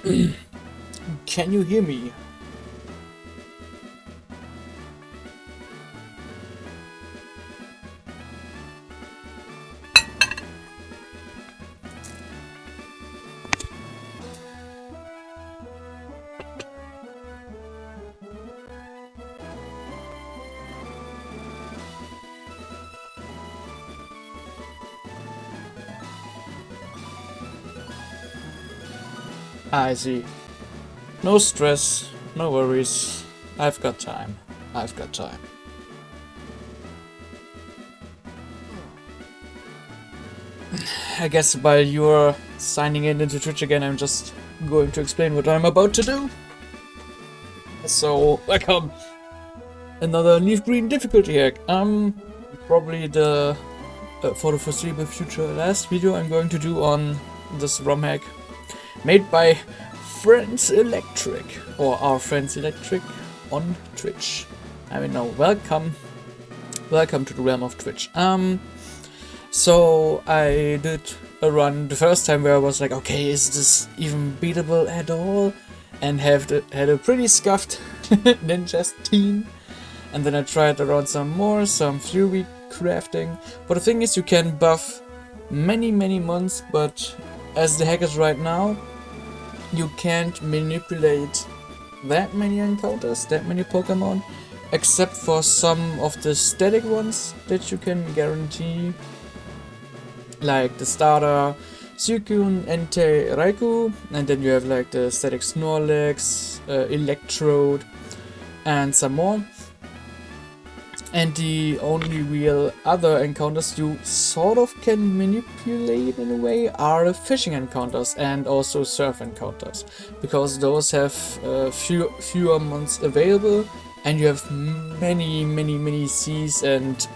Can you hear me? I see. No stress, no worries. I've got time. I've got time. I guess while you're signing in into Twitch again, I'm just going to explain what I'm about to do. So, welcome! Another LeafGreen Difficulty Hack. Probably the, for the foreseeable future, last video I'm going to do on this ROM hack. Made by Friends Electric, or our Friends Electric on Twitch. I mean, no, welcome to the realm of Twitch. So I did a run the first time where I was like, okay, is this even beatable at all? And had a pretty scuffed ninja team. And then I tried around some Fury crafting. But the thing is, you can buff many months, but as the hack is right now, you can't manipulate that many encounters, that many Pokemon, except for some of the static ones that you can guarantee, like the starter Suicune, Entei, Raikou, and then you have like the static Snorlax, Electrode, and some more. And the only real other encounters you sort of can manipulate in a way are fishing encounters and also surf encounters, because those have fewer months available, and you have many seas and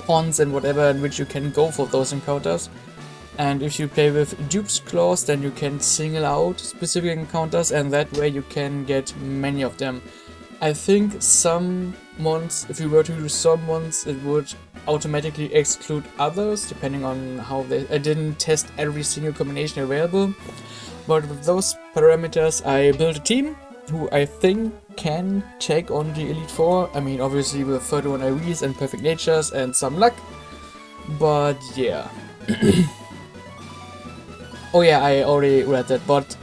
ponds and whatever in which you can go for those encounters. And if you play with Duke's Claws, then you can single out specific encounters, and that way you can get many of them. I think some months, if you were to use some months, it would automatically exclude others, depending on how they... I didn't test every single combination available, but with those parameters I built a team who I think can take on the Elite Four. I mean, obviously with 31 IVs and perfect natures and some luck, but yeah. Oh yeah, I already read that, but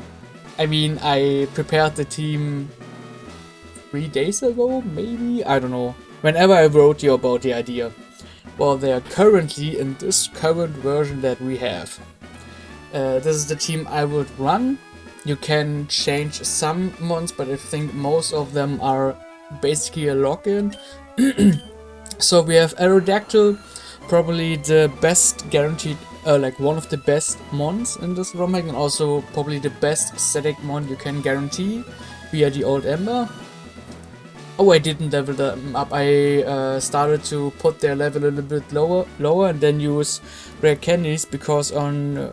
I mean, I prepared the team 3 days ago, maybe? I don't know. Whenever I wrote you about the idea. Well, they are currently in this current version that we have. This is the team I would run. You can change some months, but I think most of them are basically a login. So we have Aerodactyl, probably the best guaranteed, like one of the best mons in this ROM hack, and also probably the best static mon you can guarantee via the old Ember. Oh, I didn't level them up. I started to put their level a little bit lower and then use rare candies, because on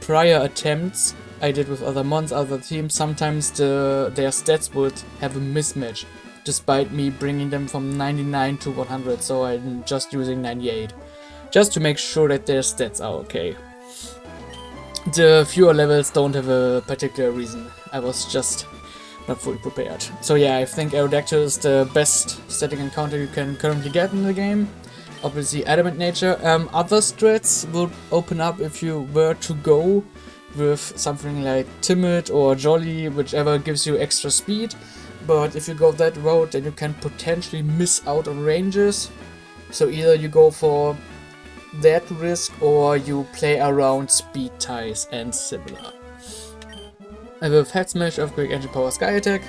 prior attempts I did with other mons, other teams, sometimes their stats would have a mismatch, despite me bringing them from 99 to 100, so I'm just using 98. Just to make sure that their stats are okay. The fewer levels don't have a particular reason. I was just not fully prepared. So yeah, I think Aerodactyl is the best static encounter you can currently get in the game. Obviously Adamant Nature. Other strats will open up if you were to go with something like Timid or Jolly, whichever gives you extra speed. But if you go that route, then you can potentially miss out on ranges. So either you go for that risk, or you play around speed ties and similar. I have Head Smash, Earthquake, Engine Power, Sky Attack.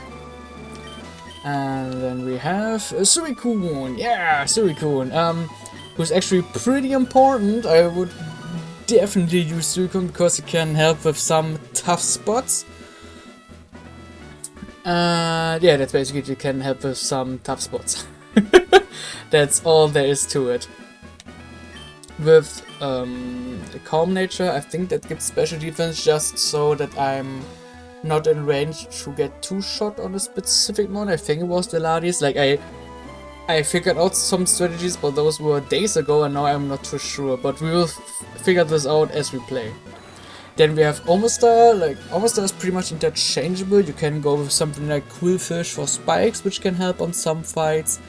And then we have Suicune. Yeah, Suicune. Who's actually pretty important. I would definitely use Suicune because it can help with some tough spots. Yeah, that's basically it, can help with some tough spots. That's all there is to it. With the Calm Nature, I think that gives special defense just so that I'm not in range to get 2-shot on a specific one. I think it was the Ladies. Like I figured out some strategies, but those were days ago and now I'm not too sure. But we will figure this out as we play. Then we have Omastar. Like, Omastar is pretty much interchangeable. You can go with something like Qwilfish for spikes, which can help on some fights,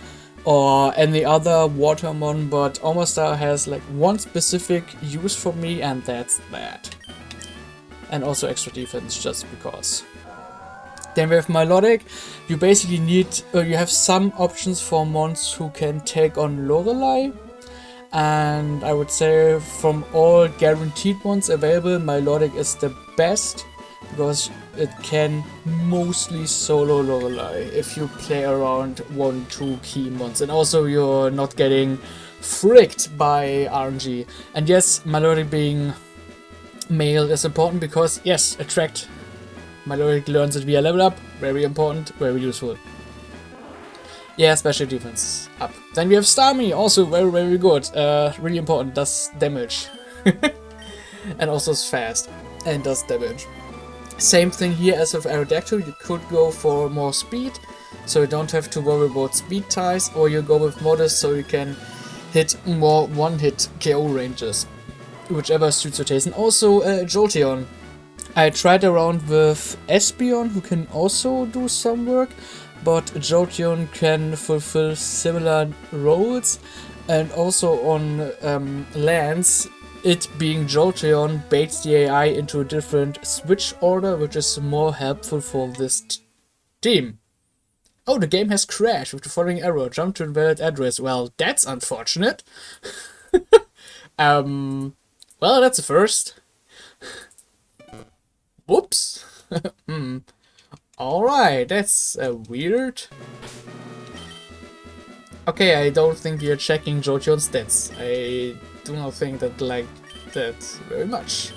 or any other Watermon, but Omastar has like one specific use for me, and that's that. And also extra defense, just because. Then we have Melodic. You basically need, you have some options for mons who can take on Lorelei. And I would say from all guaranteed ones available, Melodic is the best, because it can mostly solo Lorelei if you play around 1-2 key mons. And also you're not getting fricked by RNG. And yes, Melodic being male is important because, yes, attract. Melodic learns it via level up, very important, very useful. Yeah, special defense up. Then we have Starmie, also very, very good. Really important, does damage. And also is fast and does damage. Same thing here as with Aerodactyl, you could go for more speed, so you don't have to worry about speed ties, or you go with Modest so you can hit more one-hit KO ranges, whichever suits your taste. And also Jolteon. I tried around with Espeon, who can also do some work, but Jolteon can fulfill similar roles, and also on lands, it being Jolteon baits the AI into a different switch order, which is more helpful for this team. Oh, the game has crashed with the following error. Jump to invalid address. Well, that's unfortunate. Well, that's a first. Whoops. Alright, that's weird. Okay, I don't think you're checking Jolteon's stats. I do not think that like that very much.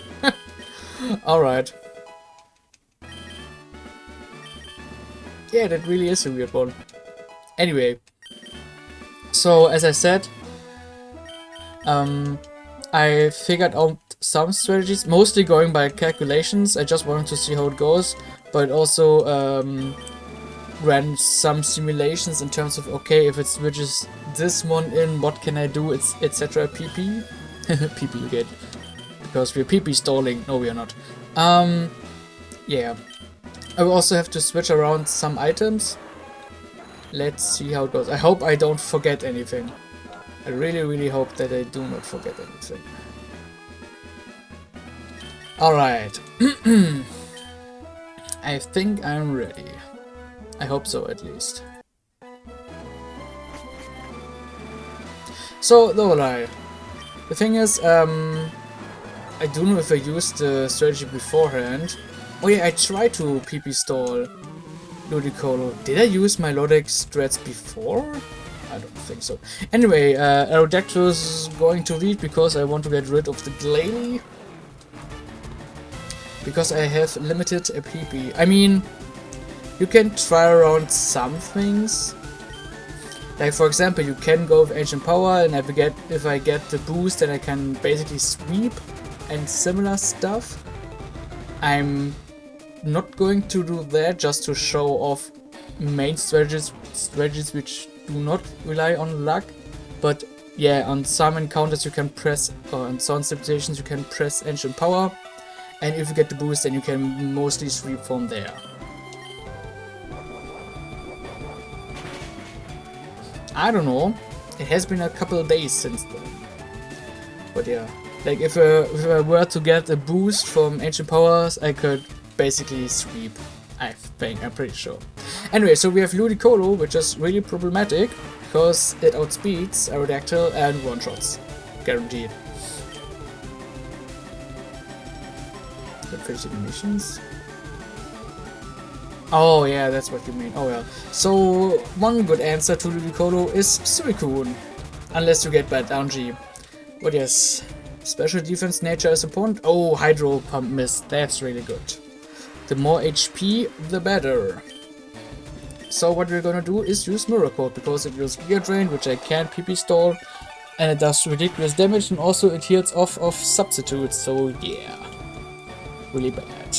Alright. Yeah, that really is a weird one. Anyway. So, as I said, I figured out some strategies, mostly going by calculations. I just wanted to see how it goes, but also ran some simulations in terms of, okay, if it switches this one in, what can I do, etc. PP. PP you get, because we're PP stalling. No, we are not. Yeah. I will also have to switch around some items. Let's see how it goes. I hope I don't forget anything. I really, really hope that I do not forget anything. Alright. I think I'm ready. I hope so, at least. So, Lorelei. The thing is, I don't know if I used the strategy beforehand. Oh yeah, I tried to PP stall Ludicolo. Did I use my Melodic strats before? I don't think so. Anyway, Aerodactyl is going to lead because I want to get rid of the Glalie. Because I have limited PP. I mean, you can try around some things. Like, for example, you can go with Ancient Power, and if I get the boost, then I can basically sweep and similar stuff. I'm not going to do that just to show off main strategies which do not rely on luck. But yeah, on some encounters you can press, or on some situations you can press Ancient Power. And if you get the boost, then you can mostly sweep from there. I don't know. It has been a couple of days since then. But yeah. Like if I were to get a boost from Ancient Powers, I could basically sweep. I think, I'm pretty sure. Anyway, so we have Ludicolo, which is really problematic because it outspeeds Aerodactyl and one-shots. Guaranteed. Finish missions. Oh yeah, that's what you mean. Oh well. So one good answer to Ludicolo is Suicune, unless you get bad RNG. But yes, special defense nature is important. Oh, Hydro Pump Mist, that's really good. The more HP, the better. So what we're gonna do is use Mirror Coat, because it uses Gear Drain, which I can't PP stall, and it does ridiculous damage, and also it heals off of substitutes. So yeah. Really bad.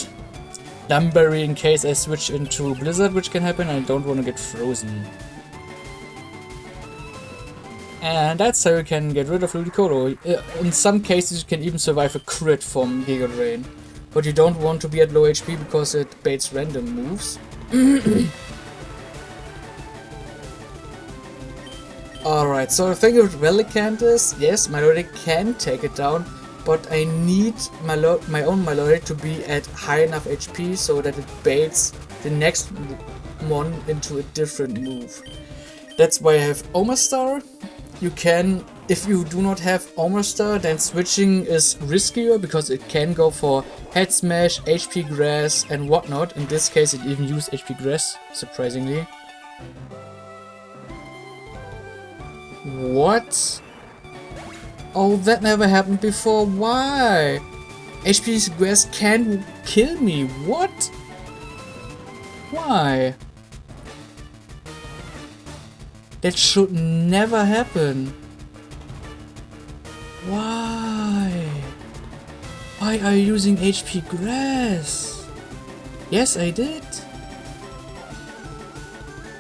Lumberry in case I switch into Blizzard, which can happen. I don't want to get frozen. And that's how you can get rid of Ludicolo. In some cases you can even survive a crit from Giga Drain. but you don't want to be at low HP because it baits random moves. Alright, so the thing with Relicanth is, yes, Melodic can take it down, but I need my own Melodic to be at high enough HP so that it baits the next one into a different move. That's why I have Omastar. You can, if you do not have Omastar, then switching is riskier because it can go for Head Smash, HP Grass and whatnot. In this case it even used HP Grass, surprisingly. What? Oh, that never happened before. Why? HP Grass can kill me. What? Why? That should never happen. Why? Why are you using HP Grass? Yes, I did.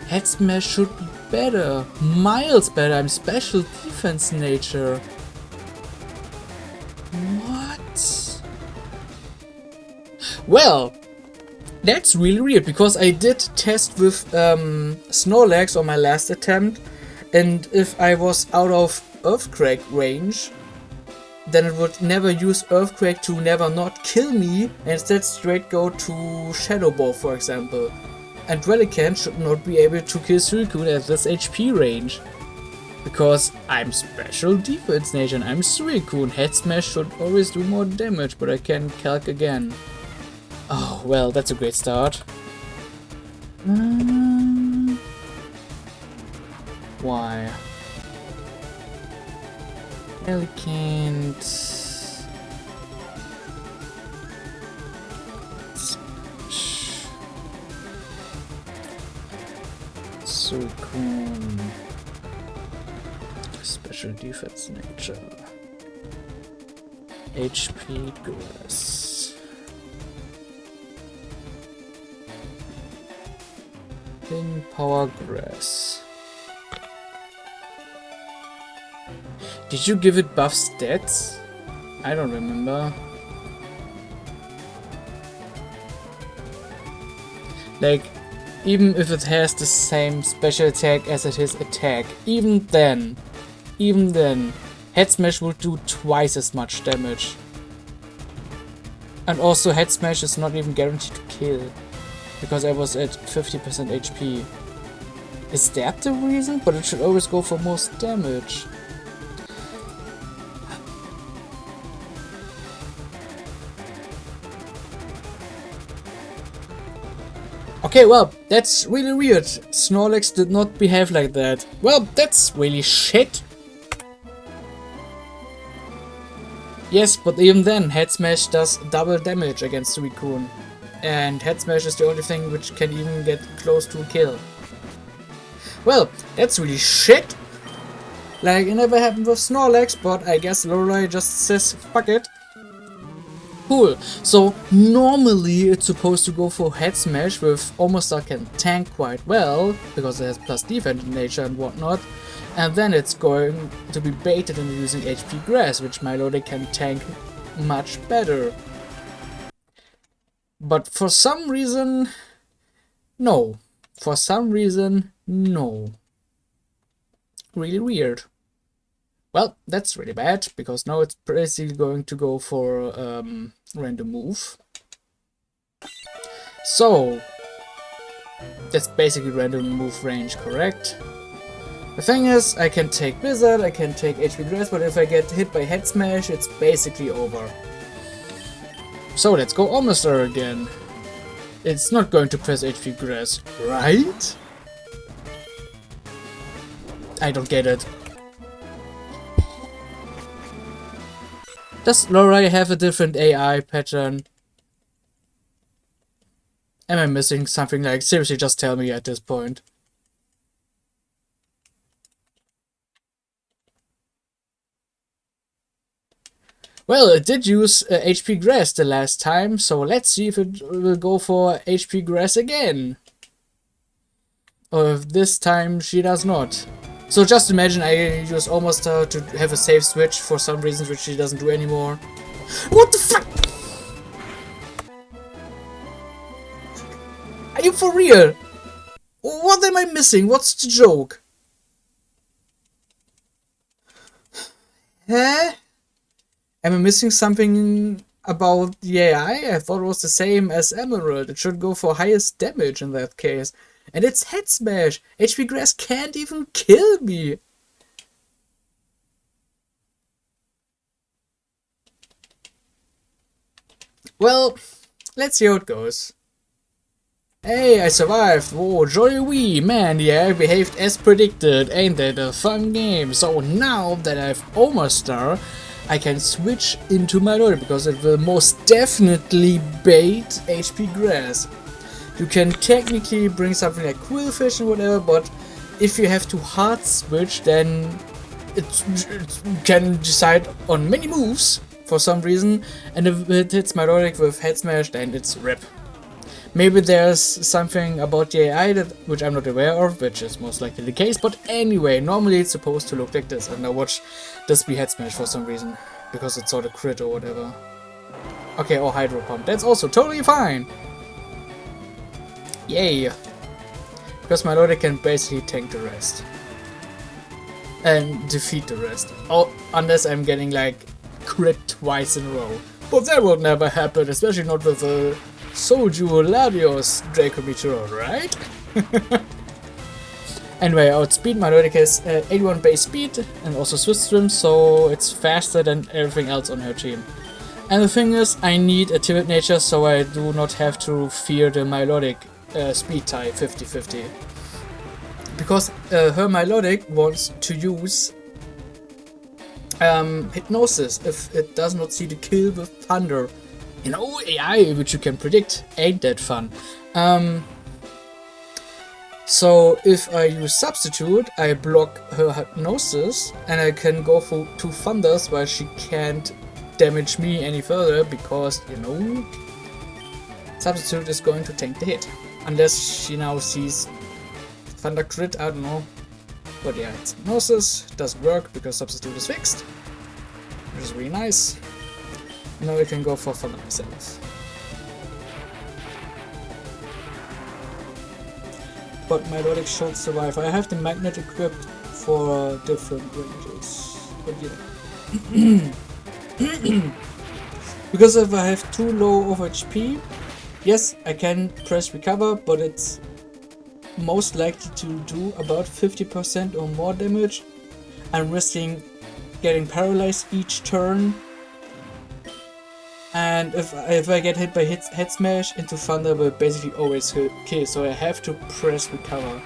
Head Smash should be better. Miles better. I'm special defense nature. What? Well, that's really weird because I did test with Snorlax on my last attempt, and if I was out of Earthquake range, then it would never use Earthquake to never not kill me, and instead straight go to Shadow Ball, for example. And Relicanth should not be able to kill Suicune at this HP range. Because I'm special defense nature and I'm Suicune. Head Smash should always do more damage, but I can calc again. Oh, well, that's a great start. Why? Relicanth. Suicune. Special defense nature. HP Grass. Pin Power Grass. Did you give it buff stats? I don't remember. Like, even if it has the same special attack as it is attack, even then, Head Smash will do twice as much damage. And also Head Smash is not even guaranteed to kill, because I was at 50% HP. Is that the reason? But it should always go for most damage. Okay, well, that's really weird. Snorlax did not behave like that. Well, that's really shit. Yes, but even then, Head Smash does double damage against Suicune. And Head Smash is the only thing which can even get close to a kill. Well, that's really shit. Like, it never happened with Snorlax, but I guess Lorelei just says fuck it. Cool. So normally it's supposed to go for Head Smash, with Omastar can tank quite well because it has plus defense nature and whatnot, and then it's going to be baited into using HP Grass, which Melodic can tank much better. But for some reason, no. For some reason, no. Really weird. Well, that's really bad, because now it's basically going to go for random move. So, that's basically random move range, correct? The thing is, I can take Blizzard, I can take HP Grass, but if I get hit by Head Smash, it's basically over. So let's go Omastar again. It's not going to press HP Grass, right? I don't get it. Does Lorelei have a different AI pattern? Am I missing something? Like, seriously, just tell me at this point. Well, it did use HP Grass the last time, so let's see if it will go for HP Grass again. Or if this time she does not. So just imagine I use Omastar to have a safe switch for some reasons which she doesn't do anymore. What the fuck? Are you for real? What am I missing? What's the joke? Huh? Am I missing something about the AI? I thought it was the same as Emerald. It should go for highest damage in that case. And it's Head Smash. HP Grass can't even kill me. Well, let's see how it goes. Hey, I survived! Whoa, jolly wee! Man, yeah, I behaved as predicted. Ain't that a fun game? So now that I've Omastar, I can switch into Milotic because it will most definitely bait HP Grass. You can technically bring something like Qwilfish and whatever, but if you have to hard switch, then it can decide on many moves for some reason, and if it hits Milotic with Head Smash, then it's RIP. Maybe there's something about the AI which I'm not aware of, which is most likely the case, but anyway, normally it's supposed to look like this, and I watch this be Head Smash for some reason, because it's sort of crit or whatever. Okay, or Hydro Pump, that's also totally fine! Yay! Because Milotic can basically tank the rest. And defeat the rest. Oh, unless I'm getting like crit twice in a row. But that would never happen, especially not with a Soju Latios Draco Meteor, right? Anyway, outspeed Milotic has 81 base speed and also Swift Swim, so it's faster than everything else on her team. And the thing is, I need a timid nature so I do not have to fear the Milotic speed tie 50-50. Because her Milotic wants to use Hypnosis if it does not see the kill with Thunder. You know, AI, which you can predict, ain't that fun. So if I use Substitute, I block her Hypnosis and I can go for 2 Thunders while she can't damage me any further because, you know, Substitute is going to tank the hit. Unless she now sees Thunder Crit, I don't know. But yeah, it's Hypnosis, doesn't work because Substitute is fixed, which is really nice. Now I can go for Thunder myself. But Milotic should survive. I have the Magnet equipped for different ranges. But yeah. Because if I have too low of HP, yes, I can press recover, but it's most likely to do about 50% or more damage. I'm risking getting paralyzed each turn. And if I get hit by Head Smash into Thunder, will basically always kill, so I have to press recover.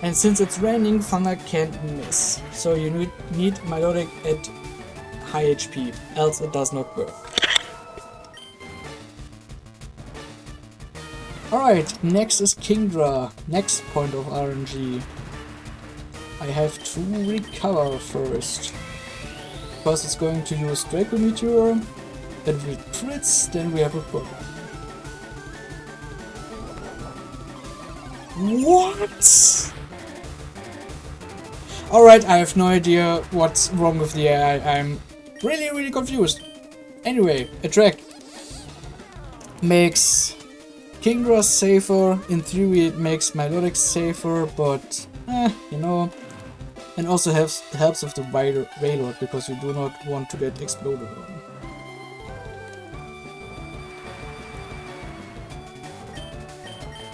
And since it's raining, Thunder can't miss. So you need Milotic at high HP, else it does not work. Alright, next is Kingdra, next point of RNG. I have to recover first. Because it's going to use Draco Meteor. And if it crits, then we have a problem. What? Alright, I have no idea what's wrong with the AI. I'm really confused. Anyway, Attract makes Kingdra safer. In theory, it makes Milotic safer, but you know. And also helps with the Wailord because you do not want to get exploded on.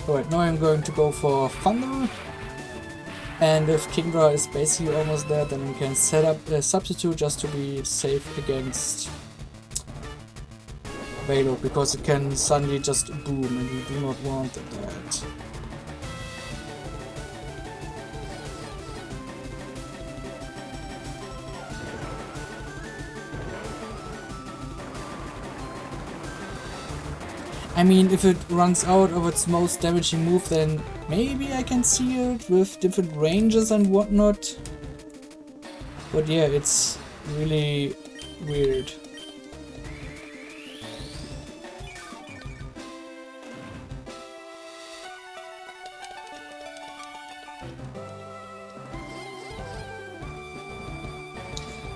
Alright, now I'm going to go for Thunder, and if Kingdra is basically almost there, then we can set up a Substitute just to be safe against Wailord, because it can suddenly just boom and we do not want that. I mean, if it runs out of its most damaging move, then maybe I can see it with different ranges and whatnot. But yeah, it's really weird.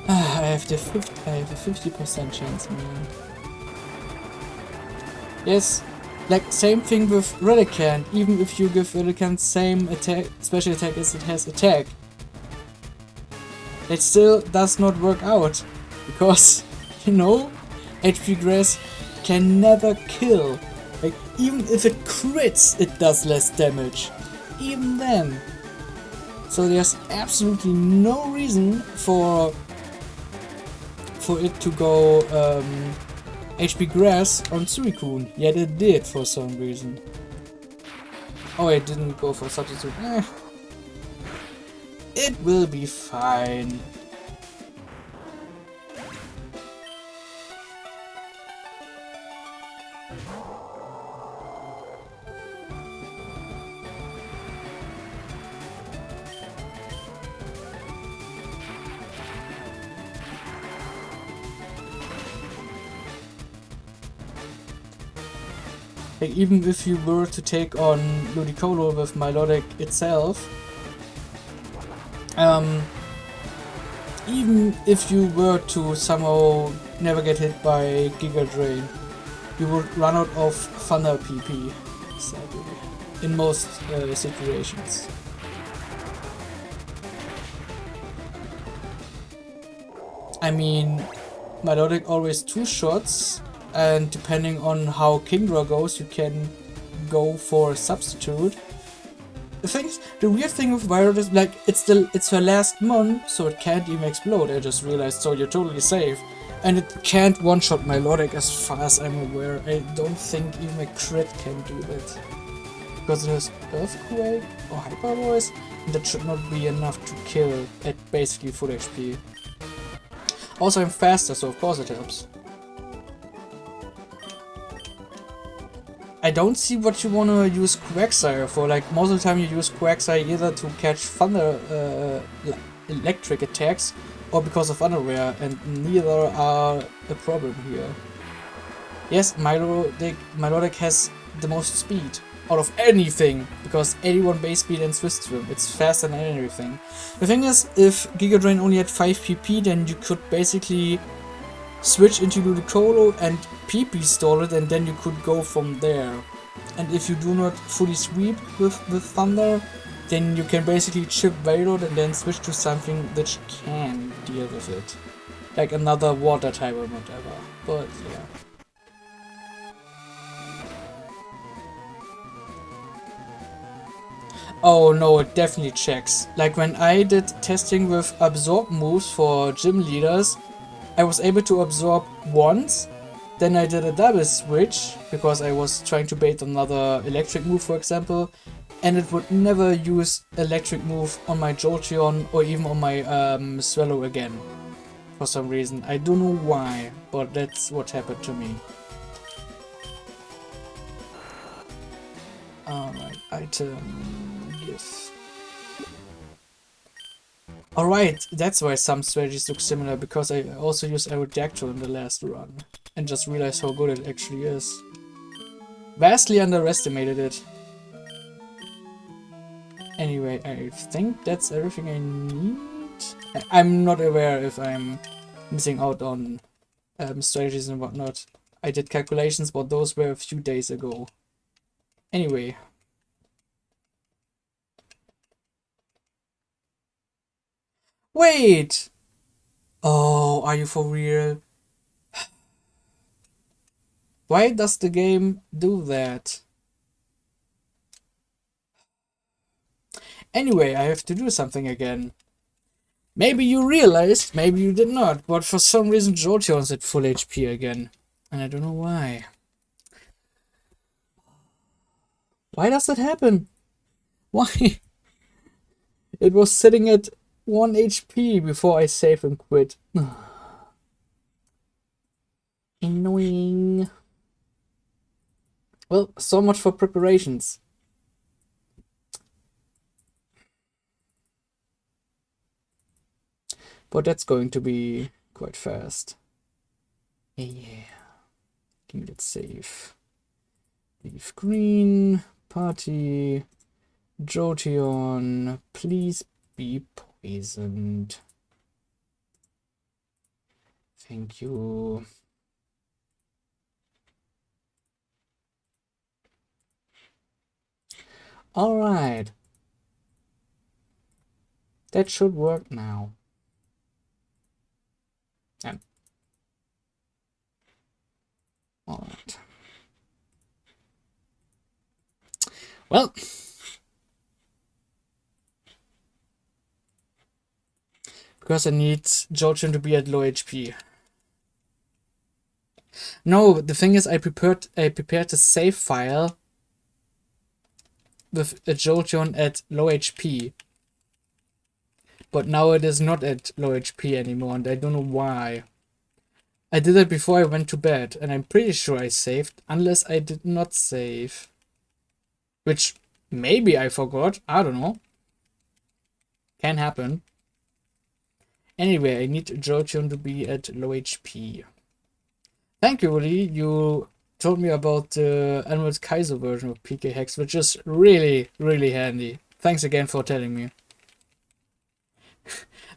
I have a 50% chance, man. Yes, Like, same thing with Relicanth. Even if you give Relicanth same attack, special attack as it has attack, it still does not work out. Because, you know, HP Grass can never kill. Like, even if it crits, it does less damage. Even then. So there's absolutely no reason for it to go HP Grass on Suicune, yet it did for some reason. Oh, it didn't go for substitute. It will be fine. Like, even if you were to take on Ludicolo with Milotic itself, even if you were to somehow never get hit by Giga Drain, you would run out of Thunder PP, sadly, in most situations. I mean, Milotic always 2 shots, and depending on how Kingdra goes, you can go for a substitute. The weird thing with Violet is, like, it's her last month, so it can't even explode. I just realized, so you're totally safe. And it can't one-shot Milotic as far as I'm aware. I don't think even a crit can do that. Because it has Earthquake or Hyper Voice, and that should not be enough to kill at basically full HP. Also, I'm faster, so of course it helps. I don't see what you wanna use Quagsire for. Like, most of the time you use Quagsire either to catch thunder electric attacks or because of Underwear, and neither are a problem here. Yes, Milotic has the most speed out of anything, because 81 base speed and Swiss Swim. It's faster than anything. The thing is, if Giga Drain only had 5 PP, then you could basically switch into Ludicolo and PP stall it, and then you could go from there. And if you do not fully sweep with Thunder, then you can basically chip Veilot and then switch to something which can deal with it. Like another water type or whatever. But yeah. Oh no, it definitely checks. Like when I did testing with absorb moves for gym leaders, I was able to absorb once, then I did a double switch, because I was trying to bait another electric move, for example, and it would never use electric move on my Jolteon or even on my Swallow again. For some reason. I don't know why, but that's what happened to me. Alright, item... yes. Alright, that's why some strategies look similar, because I also used Aerodactyl in the last run, and just realized how good it actually is. Vastly underestimated it. Anyway, I think that's everything I need. I'm not aware if I'm missing out on strategies and whatnot. I did calculations, but those were a few days ago. Anyway. Wait! Oh, are you for real? Why does the game do that? Anyway, I have to do something again. Maybe you realized, maybe you did not, but for some reason Jolteon's at full HP again. And I don't know why. Why does that happen? Why? It was sitting at 1 HP before I save and quit. Annoying. Well, so much for preparations. But that's going to be quite fast. Yeah. Give me that save. LeafGreen, party, Jolteon, please be poisoned. Thank you. Alright. That should work now. And alright. Well, because I need Georgian to be at low HP. No, the thing is, I prepared a save file with a Jolteon at low HP. But now it is not at low HP anymore, and I don't know why. I did it before I went to bed, and I'm pretty sure I saved, unless I did not save. Which, maybe I forgot, I don't know. Can happen. Anyway, I need Jolteon to be at low HP. Thank you, Lee. You told me about the Emerald Kaiser version of PK Hex, which is really, really handy. Thanks again for telling me.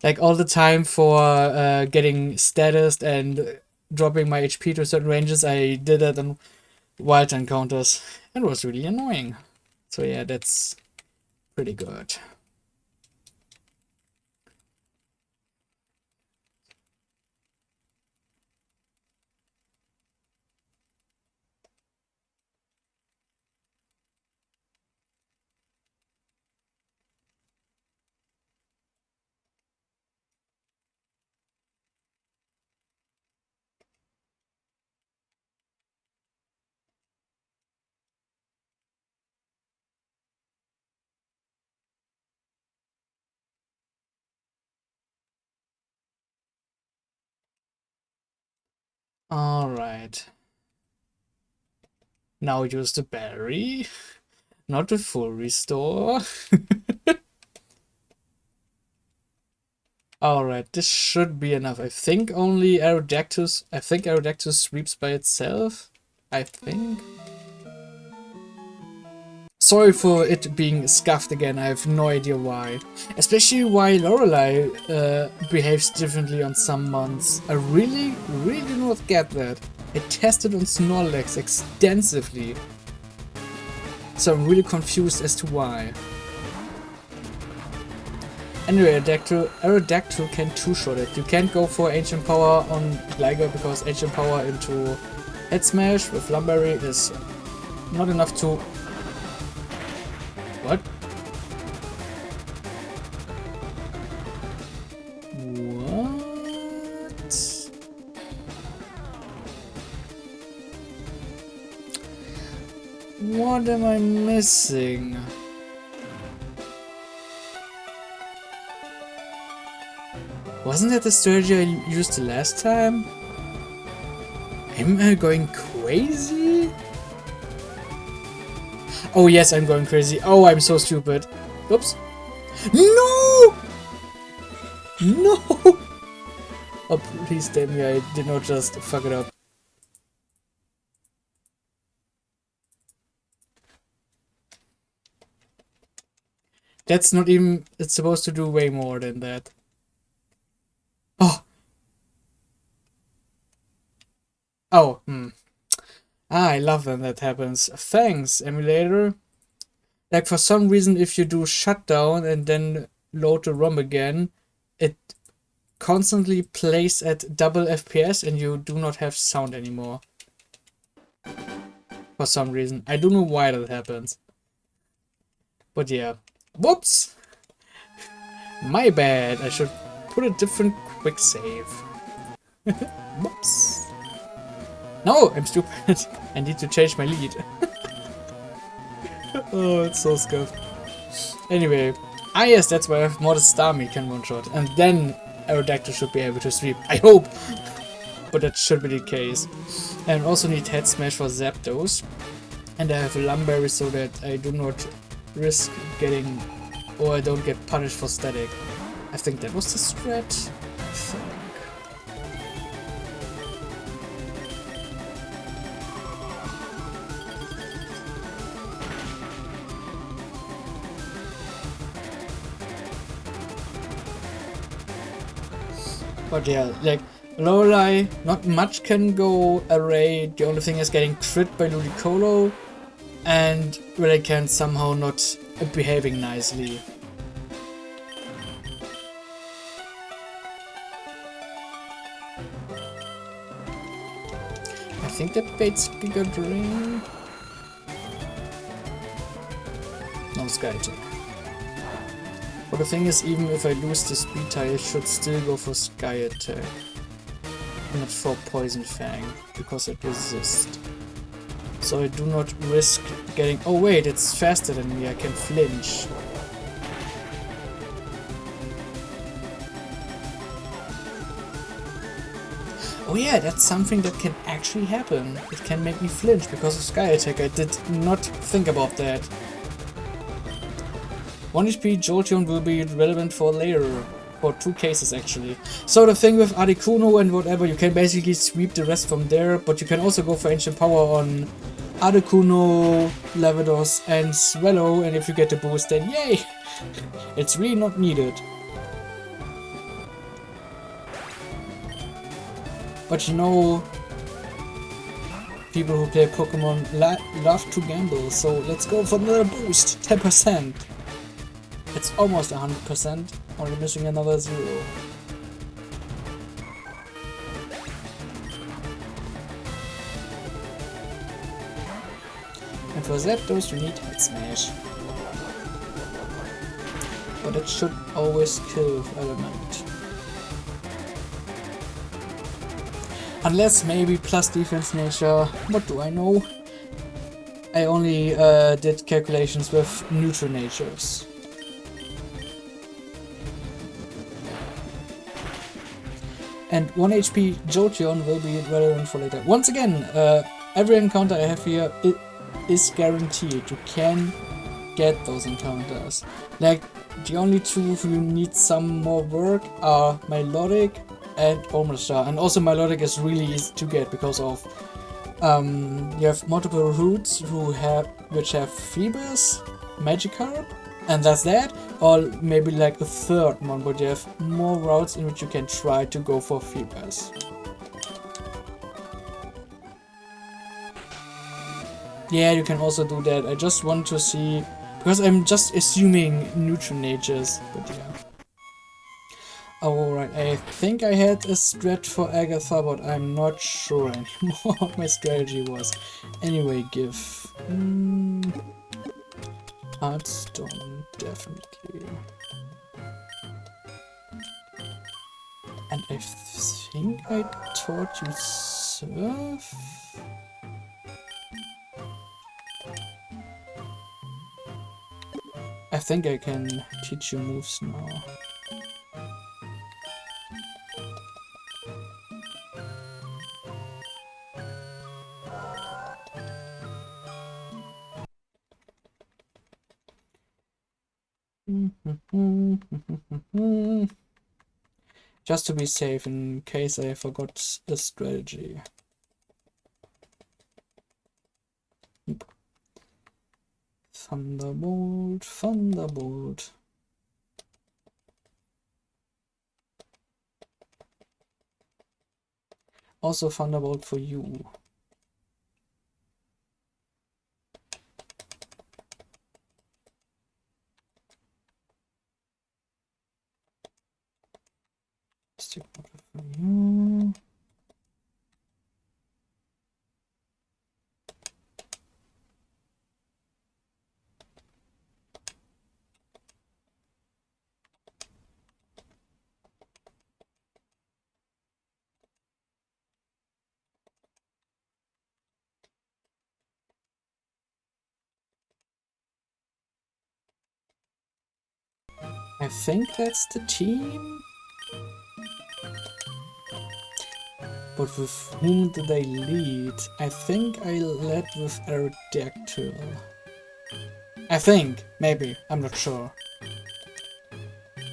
Like all the time for getting status and dropping my HP to certain ranges, I did that on wild encounters. It was really annoying. So yeah, that's pretty good. Alright. Now use the berry. Not the full restore. Alright, this should be enough. I think only Aerodactylus. I think Aerodactylus sweeps by itself. I think. Sorry for it being scuffed again, I have no idea why. Especially why Lorelei behaves differently on some months. I really do not get that. I tested on Snorlax extensively. So I'm really confused as to why. Anyway, Aerodactyl can two-shot it. You can't go for Ancient Power on Gligar because Ancient Power into Head Smash with Lumberry is not enough to... What? What? What am I missing? Wasn't that the strategy I used the last time? Am I going crazy? Oh yes, I'm going crazy. Oh, I'm so stupid. Oops. No! No! Oh, please tell me I did not just fuck it up. That's not even... It's supposed to do way more than that. Oh! Oh, I love when that happens. Thanks, emulator. Like, for some reason, if you do shutdown and then load the ROM again, it constantly plays at double FPS and you do not have sound anymore. For some reason. I don't know why that happens. But yeah. Whoops! My bad. I should put a different quick save. Whoops. No, I'm stupid. I need to change my lead. Oh, it's so scuffed. Anyway. Ah yes, that's why more Starmie can one-shot. And then Aerodactyl should be able to sweep. I hope! But that should be the case. And also need Head Smash for Zapdos. And I have a Lumberry so that I do not risk getting... or I don't get punished for static. I think that was the strat. But yeah, like, Lorelei, not much can go array. The only thing is getting crit by Ludicolo. and Relicanth somehow not behaving nicely. I think that baits Giga Drain. No, Sky Attack. But the thing is, even if I lose the speed tie, I should still go for Sky Attack. Not for Poison Fang, because it resists. So I do not risk getting... Oh wait, it's faster than me, I can flinch. Oh yeah, that's something that can actually happen. It can make me flinch because of Sky Attack. I did not think about that. 1 HP Jolteon will be relevant for later. For 2 cases actually. So the thing with Articuno and whatever, you can basically sweep the rest from there, but you can also go for Ancient Power on Articuno, Lavados and Swallow, and if you get the boost then yay! It's really not needed. But you know, people who play Pokemon love to gamble, so let's go for another boost, 10%. It's almost 100%, only missing another 0. And for Zapdos you need Head Smash. But it should always kill with Element. Unless maybe plus defense nature, what do I know? I only did calculations with neutral natures. And 1 HP Jolteon will be relevant for later. Once again, every encounter I have here is guaranteed. You can get those encounters. Like, the only two who need some more work are Milotic and Omastar. And also Milotic is really easy to get because of you have multiple routes which have Phoebus, Magikarp, and that's that. Or maybe like a third one, but you have more routes in which you can try to go for Phoebus. Yeah, you can also do that. I just want to see, because I'm just assuming neutral natures, but yeah. Alright, I think I had a strat for Agatha, but I'm not sure anymore what my strategy was. Anyway, give. Heartstone, definitely. And I think I taught you Surf? I think I can teach you moves now. Just to be safe in case I forgot a strategy. Thunderbolt, Thunderbolt. Also Thunderbolt for you. Stick water for you. I think that's the team. But with whom did I lead? I think I led with Aerodactyl. I think, maybe, I'm not sure.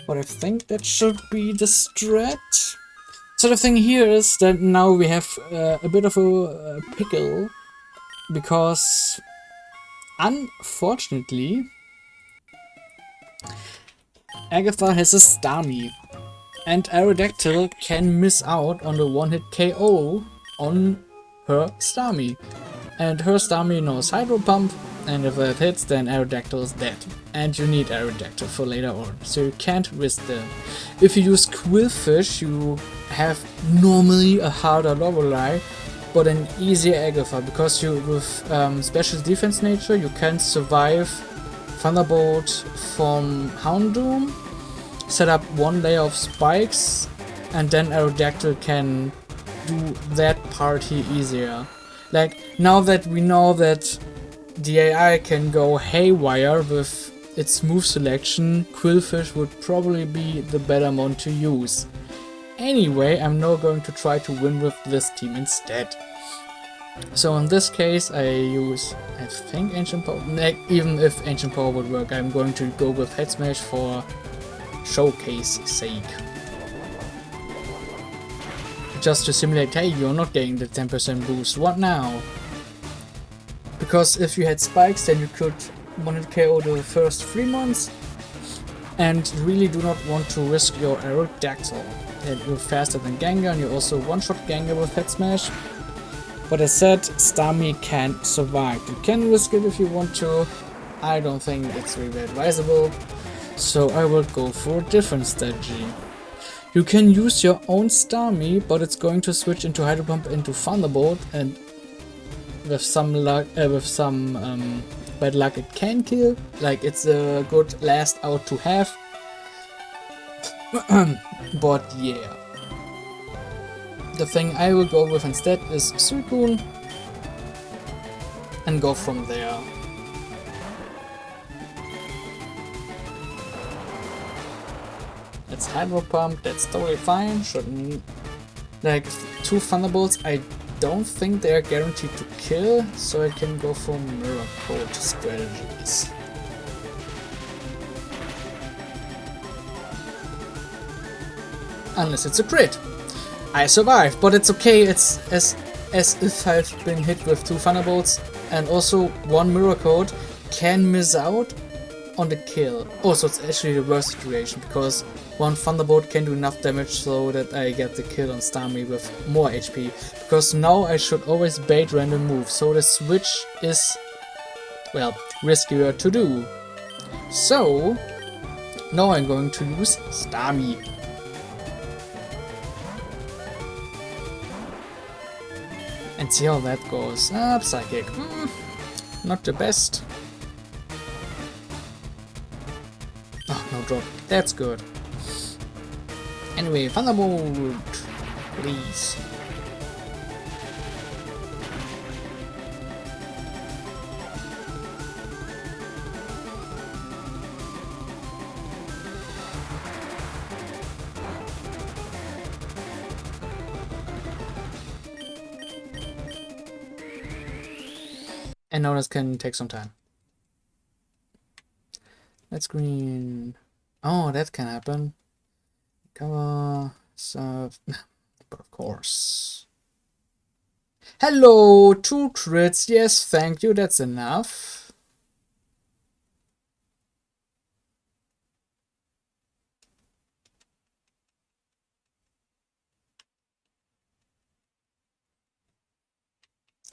But I think that should be the strat. So the thing here is that now we have a bit of a pickle, because unfortunately Agatha has a Starmie, and Aerodactyl can miss out on the one-hit KO on her Starmie. And her Starmie knows Hydro Pump, and if that hits, then Aerodactyl is dead. And you need Aerodactyl for later on, so you can't risk them. If you use Qwilfish, you have normally a harder Lorelei, but an easier Agatha, because you with special defense nature you can survive Thunderbolt from Houndoom, set up one layer of spikes, and then Aerodactyl can do that party easier. Like, now that we know that the AI can go haywire with its move selection, Qwilfish would probably be the better one to use. Anyway, I'm now going to try to win with this team instead. So in this case I use, I think, Ancient Power. Even if Ancient Power would work, I'm going to go with Head Smash for showcase sake. Just to simulate, hey, you're not getting the 10% boost, what now? Because if you had spikes, then you could 1-hit KO the first 3 months, and really do not want to risk your Aerodactyl. And you're faster than Gengar, and you also one-shot Gengar with Head Smash. But as said, Starmie can survive. You can risk it if you want to. I don't think it's really advisable, so I will go for a different strategy. You can use your own Starmie, but it's going to switch into Hydro Pump into Thunderbolt, and with some luck, bad luck, it can kill. Like, it's a good last out to have. But yeah. The thing I will go with instead is Suicune and go from there. It's Hydro Pump, that's totally fine. Shouldn't, like, 2 Thunderbolts, I don't think they are guaranteed to kill, so I can go for Mirror Coat strategies. Unless it's a crit. I survived, but it's okay, it's as if I've been hit with 2 Thunderbolts, and also 1 Mirror Coat can miss out on the kill. Also, it's actually the worst situation, because 1 Thunderbolt can do enough damage so that I get the kill on Starmie with more HP, because now I should always bait random moves, so the switch is, well, riskier to do. So, now I'm going to use Starmie. And see how that goes. Psychic. Not the best. Oh, no drop. That's good. Anyway, Thunderbolt, please. And now this can take some time. Let's green. Oh, that can happen. Cover, serve, but of course. Hello, 2 crits. Yes, thank you. That's enough.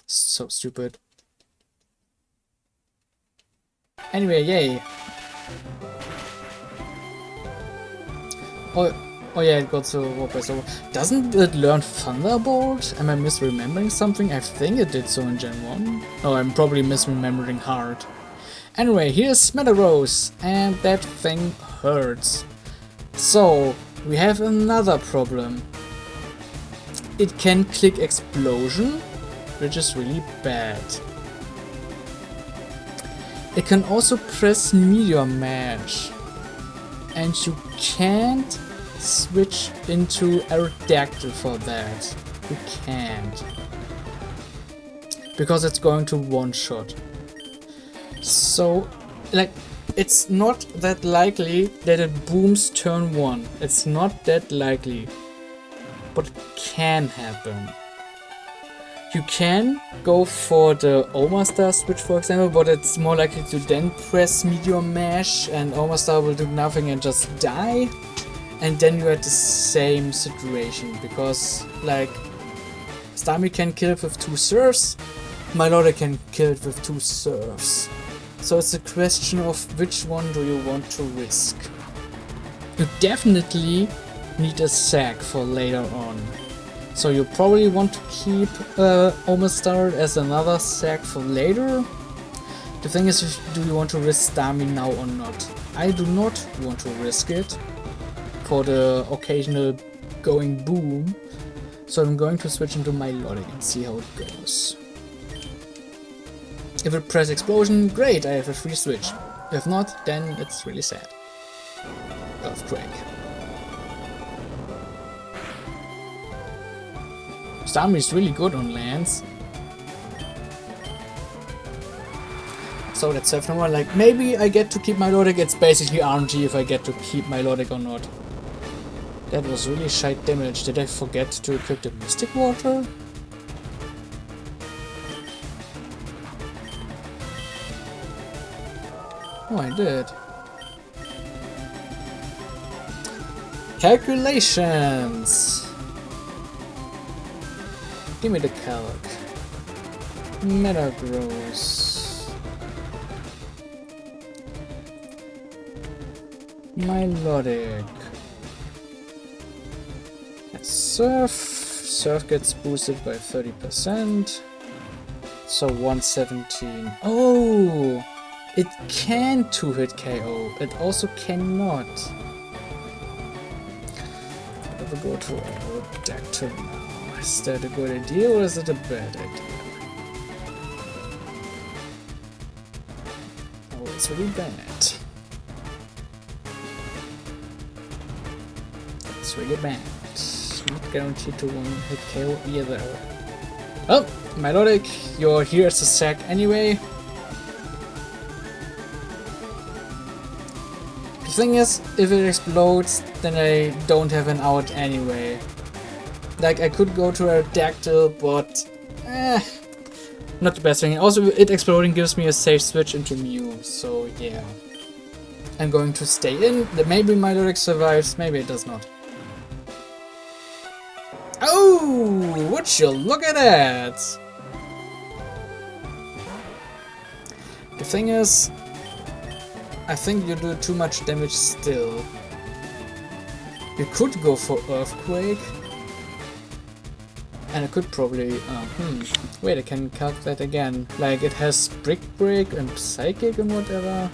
So stupid. Anyway, yay. Oh yeah, it got so warped. So doesn't it learn Thunderbolt? Am I misremembering something? I think it did so in Gen 1. Oh, I'm probably misremembering hard. Anyway, here's Smetarose, and that thing hurts. So, we have another problem. It can click Explosion, which is really bad. It can also press Meteor Mash, and you can't switch into Aerodactyl for that. You can't, because it's going to one-shot. So, like, it's not that likely that it booms turn 1. It's not that likely, but it can happen. You can go for the Omastar switch, for example, but it's more likely to then press Meteor Mash and Omastar will do nothing and just die. And then you're at the same situation, because, like, Starmie can kill it with 2 surfs, my Lorelei can kill it with 2 surfs. So it's a question of which one do you want to risk. You definitely need a sack for later on. So you probably want to keep Omastar as another sack for later. The thing is, do you want to risk Starmie now or not? I do not want to risk it for the occasional going boom. So I'm going to switch into Milotic and see how it goes. If it press explosion, great, I have a free switch. If not, then it's really sad. Earthquake. Starmie is really good on lands. So that's September, like maybe I get to keep Milotic. It's basically RNG if I get to keep Milotic or not. That was really shite damage. Did I forget to equip the Mystic Water? Oh, I did. Calculations! Give me the calc. Metagross. Milotic. Surf. Surf gets boosted by 30%. So 117. Oh! It can 2-hit KO. It also cannot. I'll go to Aerodactyl now. Is that a good idea or is it a bad idea? Oh, it's really bad. It's really bad. Not guaranteed to 1-hit KO either. Well, Milotic, you're here as a sack anyway. The thing is, if it explodes, then I don't have an out anyway. Like, I could go to Aerodactyl, but not the best thing. Also, it exploding gives me a safe switch into Mew, so yeah. I'm going to stay in. Maybe Milotic survives, maybe it does not. Oh, would you look at that? The thing is, I think you do too much damage still. You could go for Earthquake. And I could probably... wait, I can calculate again. Like, it has Brick Break and Psychic and whatever.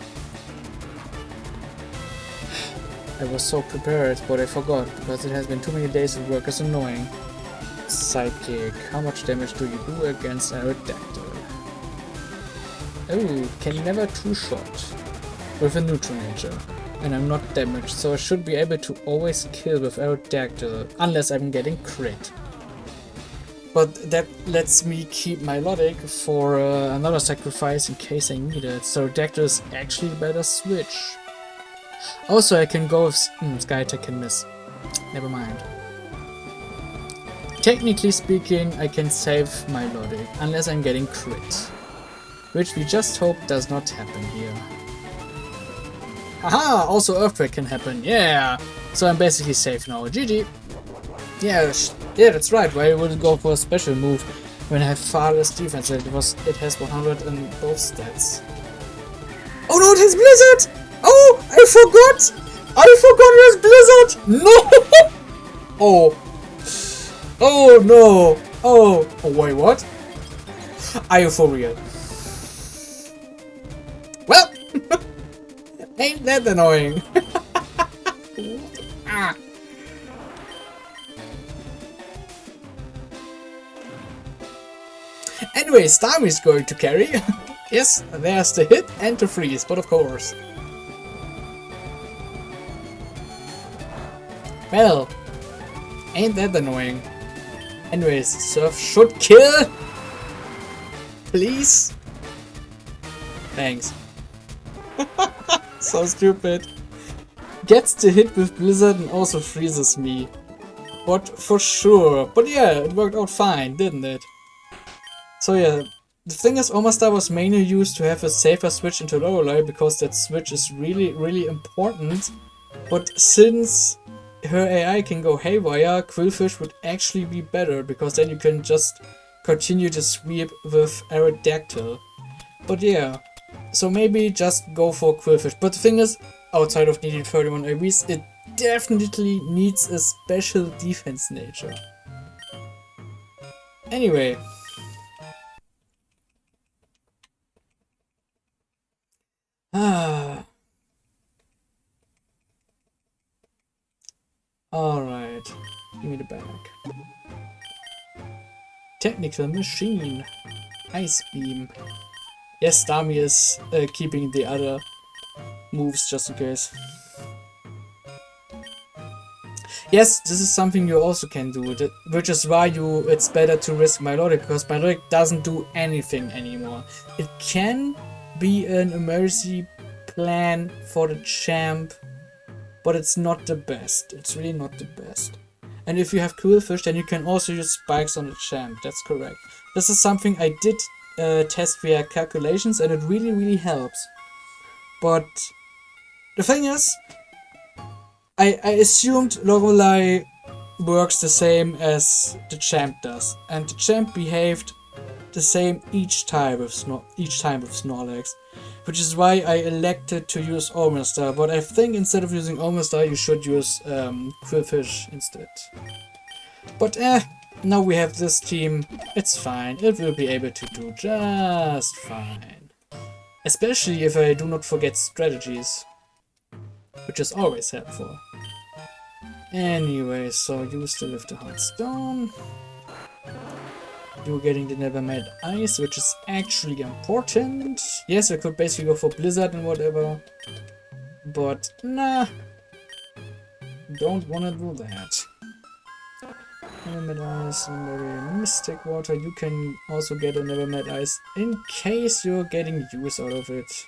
I was so prepared, but I forgot, because it has been too many days of work. It's annoying. Psychic. How much damage do you do against Aerodactyl? Oh, can never two-shot. With a neutral nature. And I'm not damaged, so I should be able to always kill with Aerodactyl, unless I'm getting crit. But that lets me keep Milotic for another sacrifice in case I need it. So Aerodactyl is actually a better switch. Also, I can go with Sky Attack can miss. Never mind. Technically speaking, I can save Milotic, unless I'm getting crit. Which we just hope does not happen here. Haha! Also Earthquake can happen, yeah! So I'm basically safe now. GG! Yeah, that's right. Why would it go for a special move when I have far less defense? It has 100 in both stats. Oh no, it has Blizzard! Oh, I forgot! I forgot it has Blizzard! No! Oh. Oh no! Oh, wait, what? Are you for real? Well, ain't that annoying? Ah. Anyway, Starmie is going to carry. Yes, there's the hit and the freeze, but of course. Well, ain't that annoying? Anyways, Surf should kill! Please? Thanks. So stupid. Gets the hit with Blizzard and also freezes me. What for sure. But yeah, it worked out fine, didn't it? So yeah, the thing is, Omastar was mainly used to have a safer switch into Lorelei because that switch is really important. But since her AI can go haywire, Qwilfish would actually be better because then you can just continue to sweep with Aerodactyl. But yeah, So maybe just go for Qwilfish. But the thing is, outside of needing 31 ABs, it definitely needs a special defense nature. Anyway. Alright. Give me the bag. Technical machine. Ice beam. Yes, Starmie is keeping the other moves just in case. Yes, this is something you also can do, which is why it's better to risk Milotic, because Milotic doesn't do anything anymore. It can be an emergency plan for the champ, but it's not the best. It's really not the best. And if you have Qwilfish, then you can also use spikes on the champ. That's correct. This is something I did test via calculations, and it really helps. But the thing is, I assumed Lorelei works the same as the champ does, and the champ behaved the same each time with Snorlax, which is why I elected to use Omastar. But I think instead of using Omastar, you should use Qwilfish instead. But now we have this team. It's fine. It will be able to do just fine. Especially if I do not forget strategies, which is always helpful. Anyway, so you still live the hard stone. You're getting the never met ice, which is actually important. Yes, I could basically go for blizzard and whatever, but nah, don't wanna do that. Never met ice, maybe mystic water. You can also get a never met ice in case you're getting use out of it.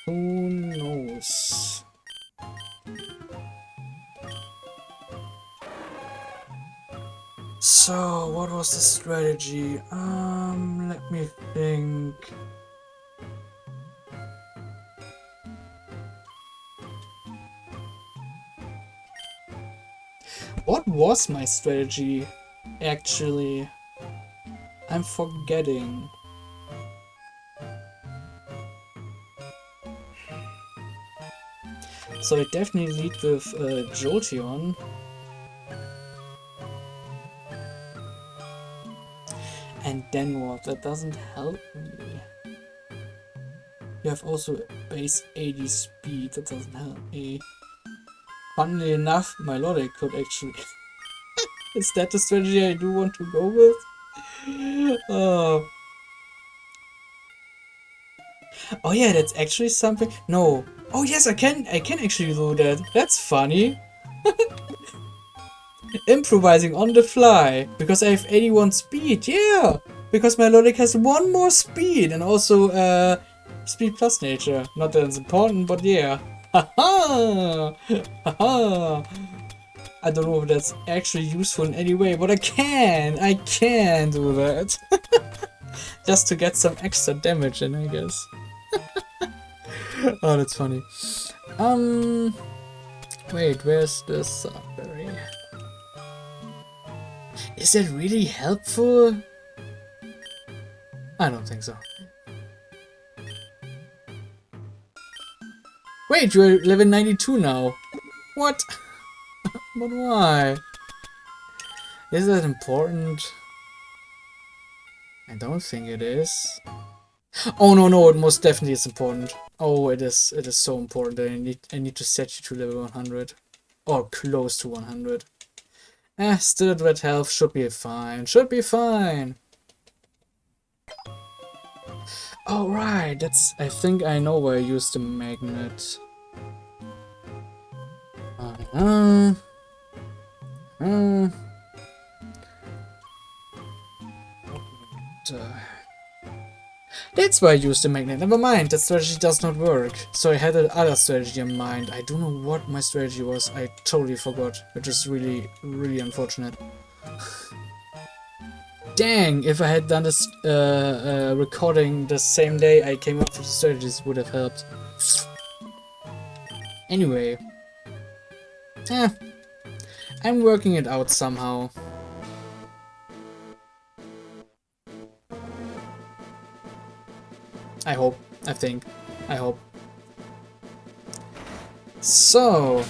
Who knows? So, what was the strategy? Let me think. What was my strategy, actually? I'm forgetting. So I definitely lead with Jolteon. And then what? That doesn't help me. You have also base 80 speed. That doesn't help me. Funnily enough, Milotic could actually... Is that the strategy I do want to go with? Oh yeah, that's actually something... No. Oh yes, I can actually do that. That's funny. Improvising on the fly, because I have 81 speed, yeah! Because my Milotic has 1 more speed, and also speed plus nature. Not that it's important, but yeah. Haha! Haha! I don't know if that's actually useful in any way, but I can do that. Just to get some extra damage in, I guess. Oh, that's funny. Wait, where's the Sunberry? Is that really helpful? I don't think so. Wait, you're level 92 now. What? But why? Is that important? I don't think it is. Oh no, it most definitely is important. Oh, it is so important. I need to set you to level 100. Or close to 100. Still at red health, should be fine. Should be fine. Oh right, I think I know where I used the magnet. That's why I used the magnet. Never mind, that strategy does not work. So I had another strategy in mind. I don't know what my strategy was. I totally forgot, which is really unfortunate. Dang, if I had done this recording the same day I came up with the strategies, would have helped. Anyway. I'm working it out somehow. I hope. I think. I hope. So...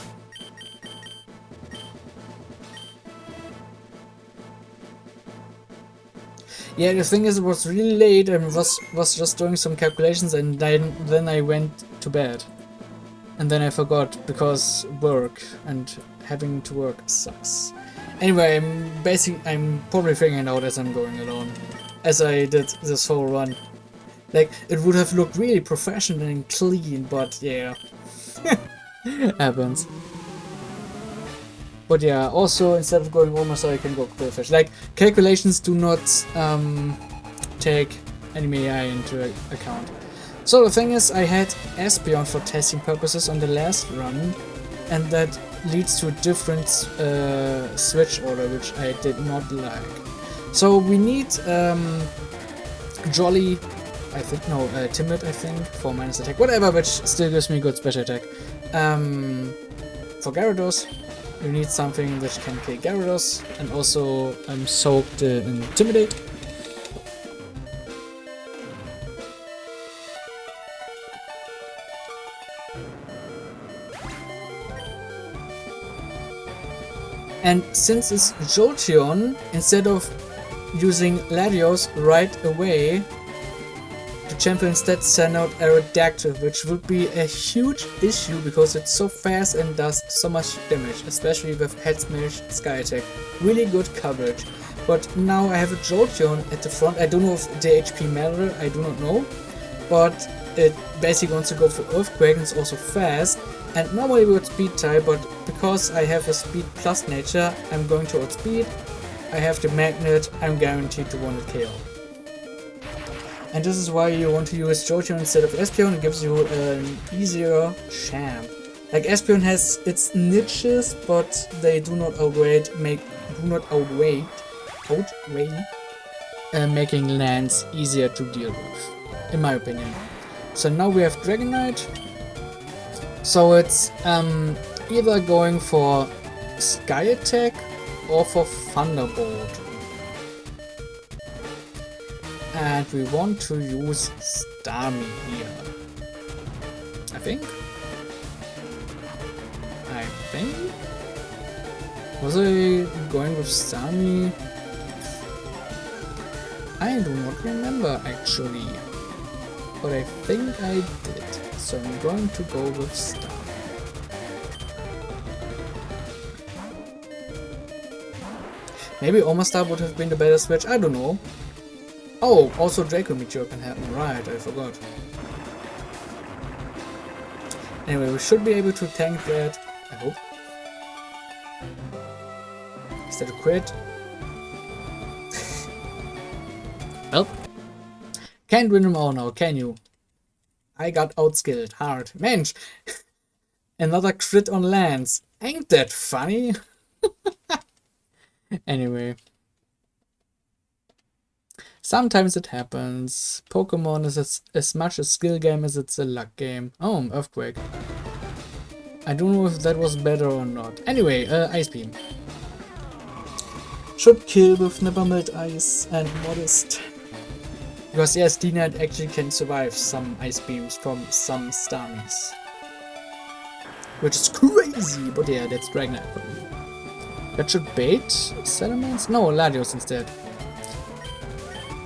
yeah, the thing is, it was really late and was just doing some calculations, and then I went to bed. And then I forgot, because work, and having to work sucks. Anyway, I'm probably figuring it out as I'm going along. As I did this whole run. Like, it would have looked really professional and clean, but yeah. Happens. But yeah, also instead of going Omastar, I can go Qwilfish. Like, calculations do not take any AI into account. So the thing is, I had Espeon for testing purposes on the last run, and that leads to a different switch order, which I did not like. So we need Jolly, I think, no, Timid, I think, for minus attack, whatever, which still gives me good special attack. For Gyarados, we need something which can kill Gyarados, and also soak the Intimidate. And since it's Jolteon, instead of using Latios right away, the champion instead sent out Aerodactyl, which would be a huge issue because it's so fast and does so much damage, especially with Head Smash, Sky Attack. Really good coverage. But now I have a Jolteon at the front. I don't know if the HP matter, I do not know. But it basically wants to go for Earthquake and it's also fast. And normally we would speed type, but because I have a speed plus nature, I'm going to outspeed. I have the magnet, I'm guaranteed to 100 KO. And this is why you want to use Jolteon instead of Espeon. It gives you an easier champ. Like, Espeon has its niches, but they do not outweigh making lands easier to deal with, in my opinion. So now we have Dragonite. So it's either going for Sky Attack or for Thunderbolt. And we want to use Starmie here. I think. Was I going with Starmie? I do not remember actually. But I think I did. So I'm going to go with Starmie. Maybe Omastar would have been the better switch, I don't know. Oh, also Draco Meteor can happen, right, I forgot. Anyway, we should be able to tank that, I hope. Is that a crit? Well, can't win them all now, can you? I got outskilled hard. Mensch! Another crit on lands. Ain't that funny? Anyway. Sometimes it happens. Pokemon is as much a skill game as it's a luck game. Oh, Earthquake. I don't know if that was better or not. Anyway, Ice Beam. Should kill with Never Melt Ice and Modest. Because yes, D-Knight actually can survive some Ice Beams from some Starmies. Which is crazy, but yeah, that's Dragonite for me. That should bait Salamence? No, Latios instead.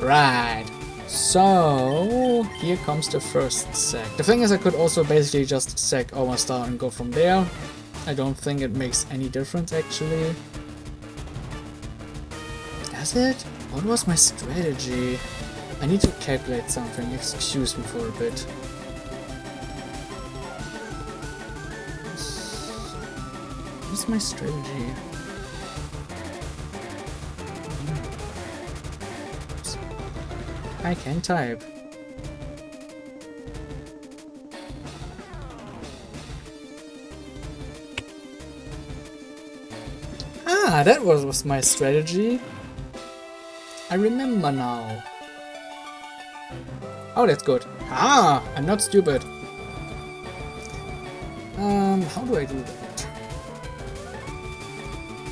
Right. So, here comes the first sack. The thing is, I could also basically just sack Omastar and go from there. I don't think it makes any difference actually. Does it? What was my strategy? I need to calculate something, excuse me for a bit. What's my strategy? I can type. Ah, that was my strategy. I remember now. Oh, that's good. Ah, I'm not stupid. How do I do that?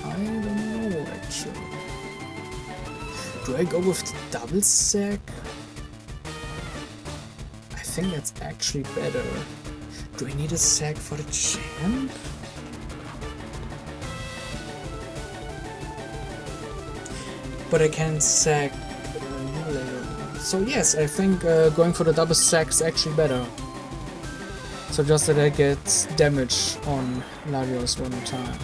I don't know actually. Do I go with the double sack? I think that's actually better. Do I need a sack for the champ? But I can sack later. So yes, I think going for the double sack is actually better. So just that I get damage on Larios one time.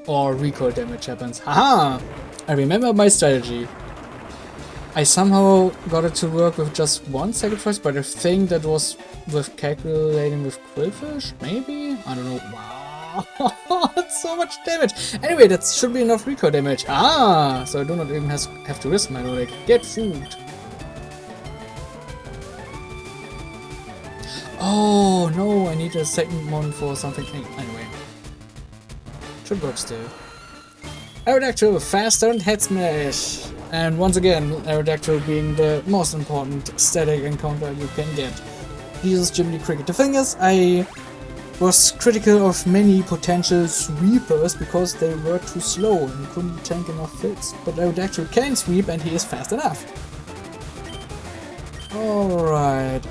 Or recoil damage happens. Haha! I remember my strategy. I somehow got it to work with just one sacrifice, but I think that was with calculating with Qwilfish, maybe? I don't know. Wow, that's so much damage! Anyway, that should be enough recoil damage. Ah! So I do not even have to risk my Lorelei. Get food! Oh no, I need a second one for something. Anyway. Should work still. Aerodactyl, faster and head smash! And once again, Aerodactyl being the most important static encounter you can get. Jesus Jiminy Cricket. The thing is, I was critical of many potential sweepers because they were too slow and couldn't tank enough hits. But Aerodactyl can sweep and he is fast enough. Alright,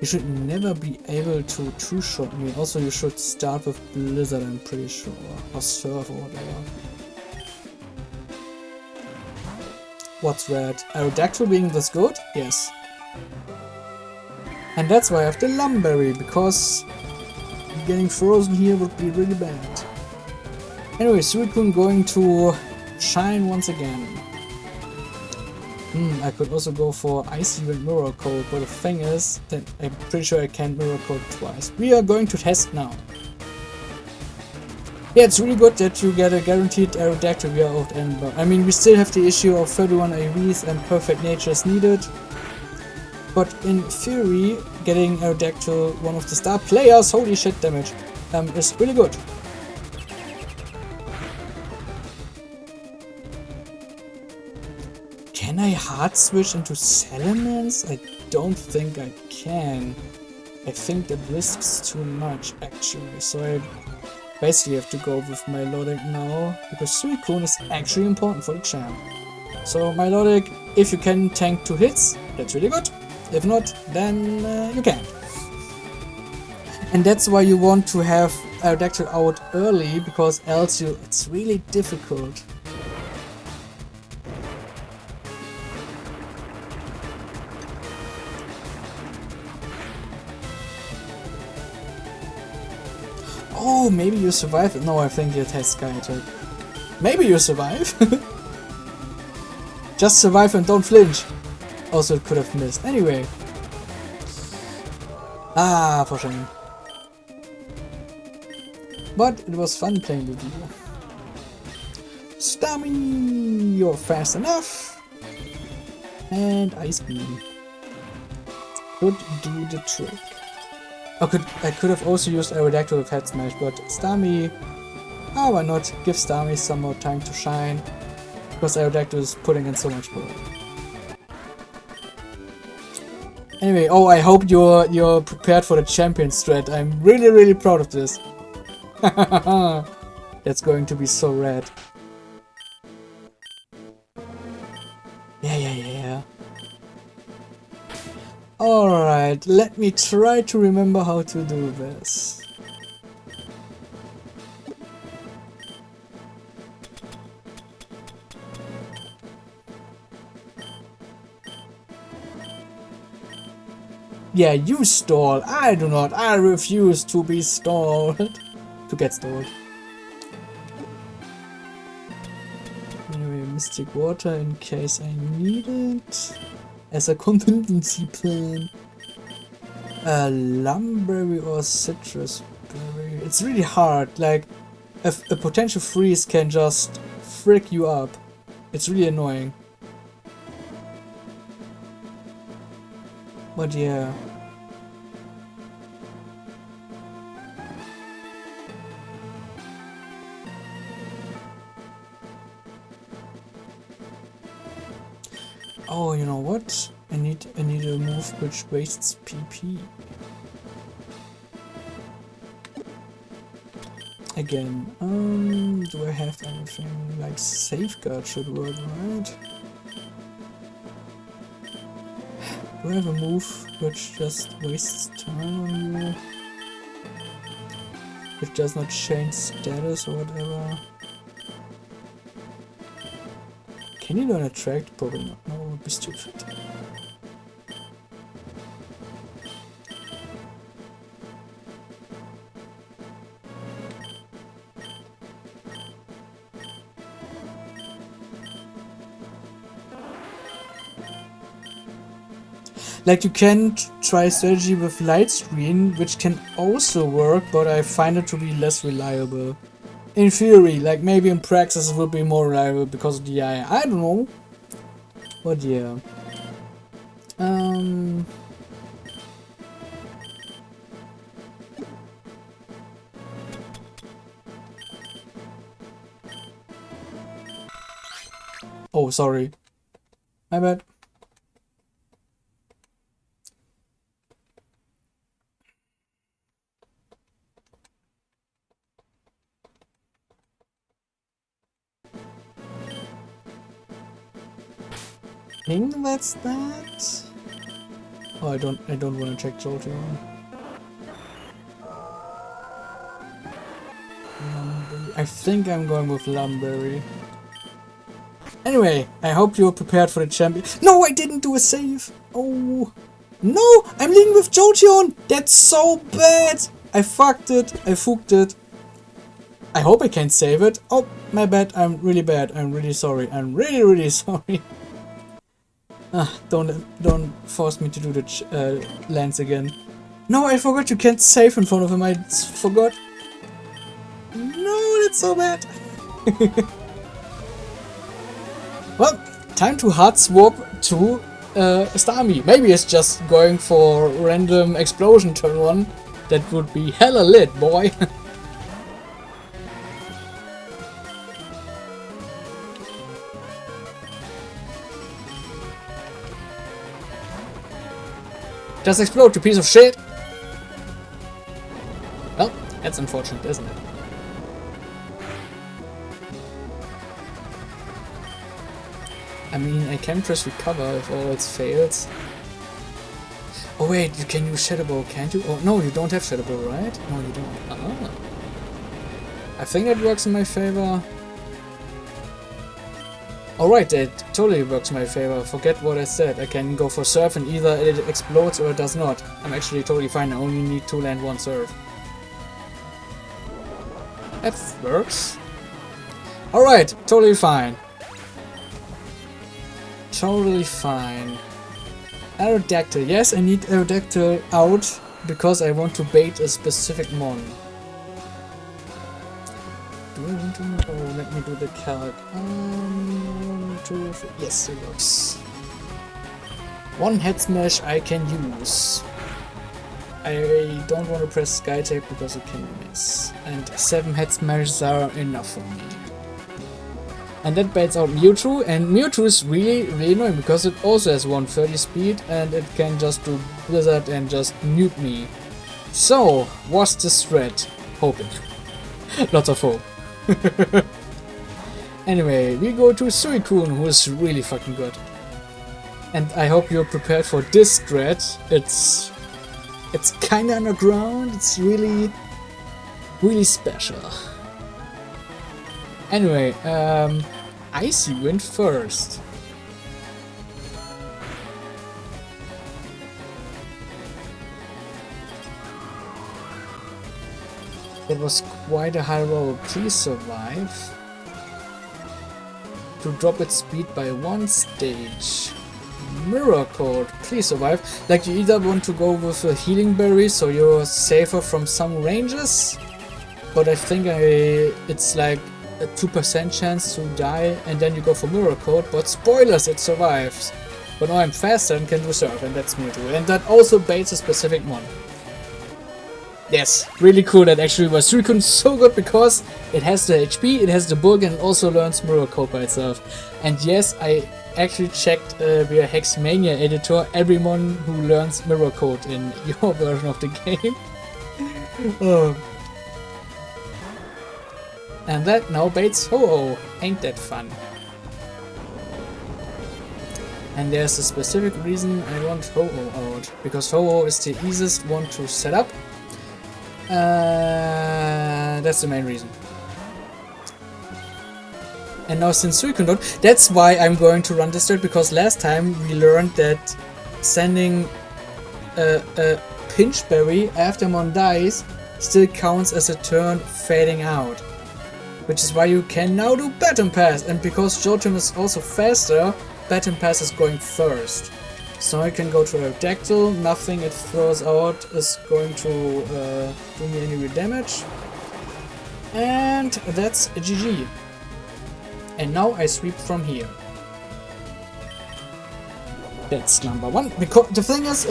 you should never be able to two-shot me. Also, you should start with Blizzard, I'm pretty sure. Or Surf or whatever. What's red? Aerodactyl being this good? Yes. And that's why I have the Lumberry, because getting frozen here would be really bad. Anyway, Suicune going to shine once again. I could also go for Icy and Mirror Coat, but the thing is that I'm pretty sure I can't Mirror Coat twice. We are going to test now. Yeah, it's really good that you get a guaranteed Aerodactyl via out Ember. I mean, we still have the issue of 31 AVs and perfect natures needed. But in theory, getting Aerodactyl, one of the star players, holy shit damage, is really good. Can I hard switch into Salamence? I don't think I can. I think that risks too much actually, so I basically have to go with my Lodic now, because Suicune is actually important for the champ. So my Lodic, if you can tank 2 hits, that's really good. If not, then you can't. And that's why you want to have Aerodactyl out early, because else it's really difficult. Oh, maybe you survive? No, I think it has Sky Attack. Maybe you survive? Just survive and don't flinch. Also, it could have missed. Anyway. Ah, for shame. But it was fun playing with you. Starmie, you're fast enough. And Ice Beam could do the trick. I could have also used Aerodactyl with Head Smash, but Starmie... Ah, why not? Give Starmie some more time to shine. Because Aerodactyl is putting in so much power. Anyway, oh, I hope you're prepared for the champion strat. I'm really proud of this. That's going to be so rad. Yeah. Alright, let me try to remember how to do this. Yeah, you stall. I do not. I refuse to be stalled. To get stalled. Anyway, Mystic Water in case I need it. As a contingency plan. Lumberry or Citrus Berry. It's really hard. Like, a potential freeze can just frick you up. It's really annoying. But yeah. Oh, you know what? I need a move which wastes PP. Again, do I have anything like Safeguard should work, right? Do I have a move which just wastes time on you? Which does not change status or whatever? Can you learn Attract? Probably not. No, it would be stupid. Like, you can try strategy with light screen, which can also work, but I find it to be less reliable. In theory, like maybe in practice it would be more reliable because of the eye. I don't know. But yeah. Oh, sorry. My bad. I think that's that. Oh, I don't want to check Jolteon. I think I'm going with Lumberry. Anyway, I hope you're prepared for the champion. No, I didn't do a save. Oh no, I'm leading with Jolteon. That's so bad. I fucked it. I fooked it. I hope I can save it. Oh, my bad. I'm really bad. I'm really sorry. I'm really sorry. Don't force me to do the lance again. No, I forgot you can't save in front of him. I forgot. No, that's so bad. Well, time to hard swap to Starmie. Maybe it's just going for random explosion turn 1. That would be hella lit, boy. Just explode, you piece of shit! Well, that's unfortunate, isn't it? I mean, I can press recover if all else fails. Oh wait, you can use Shadow Ball, can't you? Oh no, you don't have Shadow Ball, right? No, you don't. Ah. I think that works in my favor. Alright, it totally works in my favor. Forget what I said. I can go for Surf and either it explodes or it does not. I'm actually totally fine. I only need 2 land 1 Surf. That works. Alright, totally fine. Totally fine. Aerodactyl. Yes, I need Aerodactyl out because I want to bait a specific mon. Do I want to know? Oh, let me do the calc. 1, 2, 3. Yes, it works. 1 head smash I can use. I don't want to press Sky Tape because it can miss. And 7 head smashes are enough for me. And that baits out Mewtwo, and Mewtwo is really annoying because it also has 130 speed and it can just do Blizzard and just nuke me. So, what's the threat? Hoping. Lots of hope. Anyway, we go to Suicune, who is really fucking good. And I hope you're prepared for this threat. It's kinda underground, it's really special. Anyway, Icy went first. It was quite a high roll. Please survive. To drop its speed by 1 stage. Mirror Coat. Please survive. Like, you either want to go with a Healing Berry so you're safer from some ranges, but I think it's like a 2% chance to die, and then you go for Mirror Coat, but spoilers, it survives. But now I'm faster and can do Surf, and that's Mewtwo. And that also baits a specific mon. Yes, really cool. That actually was Suicune so good because it has the HP, it has the bulk, and it also learns Mirror Coat by itself. And yes, I actually checked via Hexmania editor every mon who learns Mirror Coat in your version of the game. Oh. And that now baits Ho-Oh. Ain't that fun? And there's a specific reason I want Ho-Oh out, because Ho-Oh is the easiest one to set up. That's the main reason. And now since Suicune, that's why I'm going to run this thread, because last time we learned that sending a Pinchberry after Mon dies still counts as a turn fading out. Which is why you can now do Baton Pass, and because Jolteon is also faster, Baton Pass is going first. So I can go to Aerodactyl, nothing it throws out is going to do me any real damage. And that's a GG. And now I sweep from here. That's number one. Because the thing is,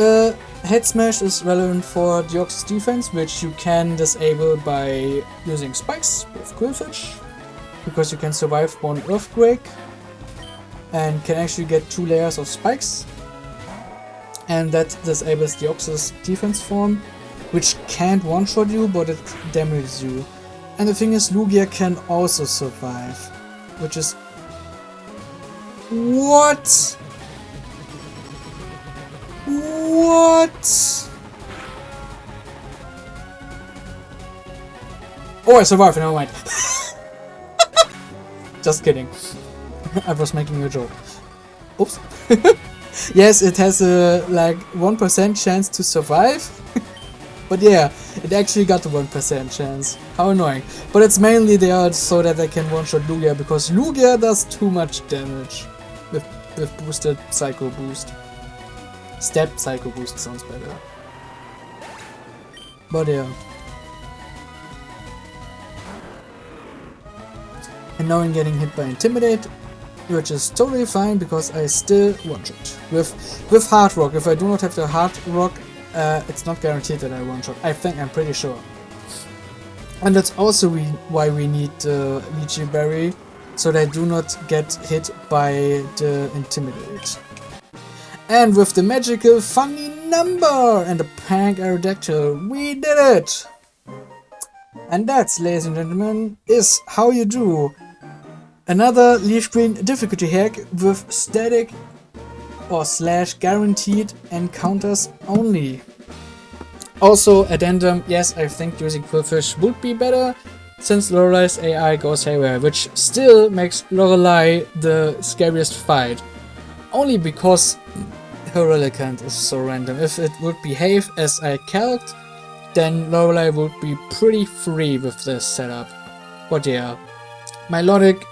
Head Smash is relevant for Deoxys defense, which you can disable by using spikes with Qwilfish, because you can survive one Earthquake and can actually get 2 layers of spikes. And that disables Deoxys defense form, which can't one-shot you, but it damages you. And the thing is, Lugia can also survive, which is... What? What? Oh, I survived, never mind. Just kidding. I was making a joke. Oops. Yes, it has a like 1% chance to survive. But yeah, it actually got a 1% chance. How annoying. But it's mainly there so that I can one-shot Lugia, because Lugia does too much damage with boosted Psycho Boost. Step Psycho Boost sounds better. But yeah. And now I'm getting hit by Intimidate, which is totally fine because I still one-shot. With Hard Rock, if I do not have the Hard Rock, it's not guaranteed that I one-shot. I'm pretty sure. And that's also why we need the Lychee Berry, so they do not get hit by the Intimidate. And with the magical funny number and the Pank Aerodactyl, we did it! And that, ladies and gentlemen, is how you do another LeafGreen Difficulty Hack with static or / guaranteed encounters only. Also, Addendum, yes, I think using Qwilfish would be better, since Lorelei's AI goes haywire, which still makes Lorelei the scariest fight. Only because her Relicanth is so random. If it would behave as I calced, then Lorelei would be pretty free with this setup. But yeah, my logic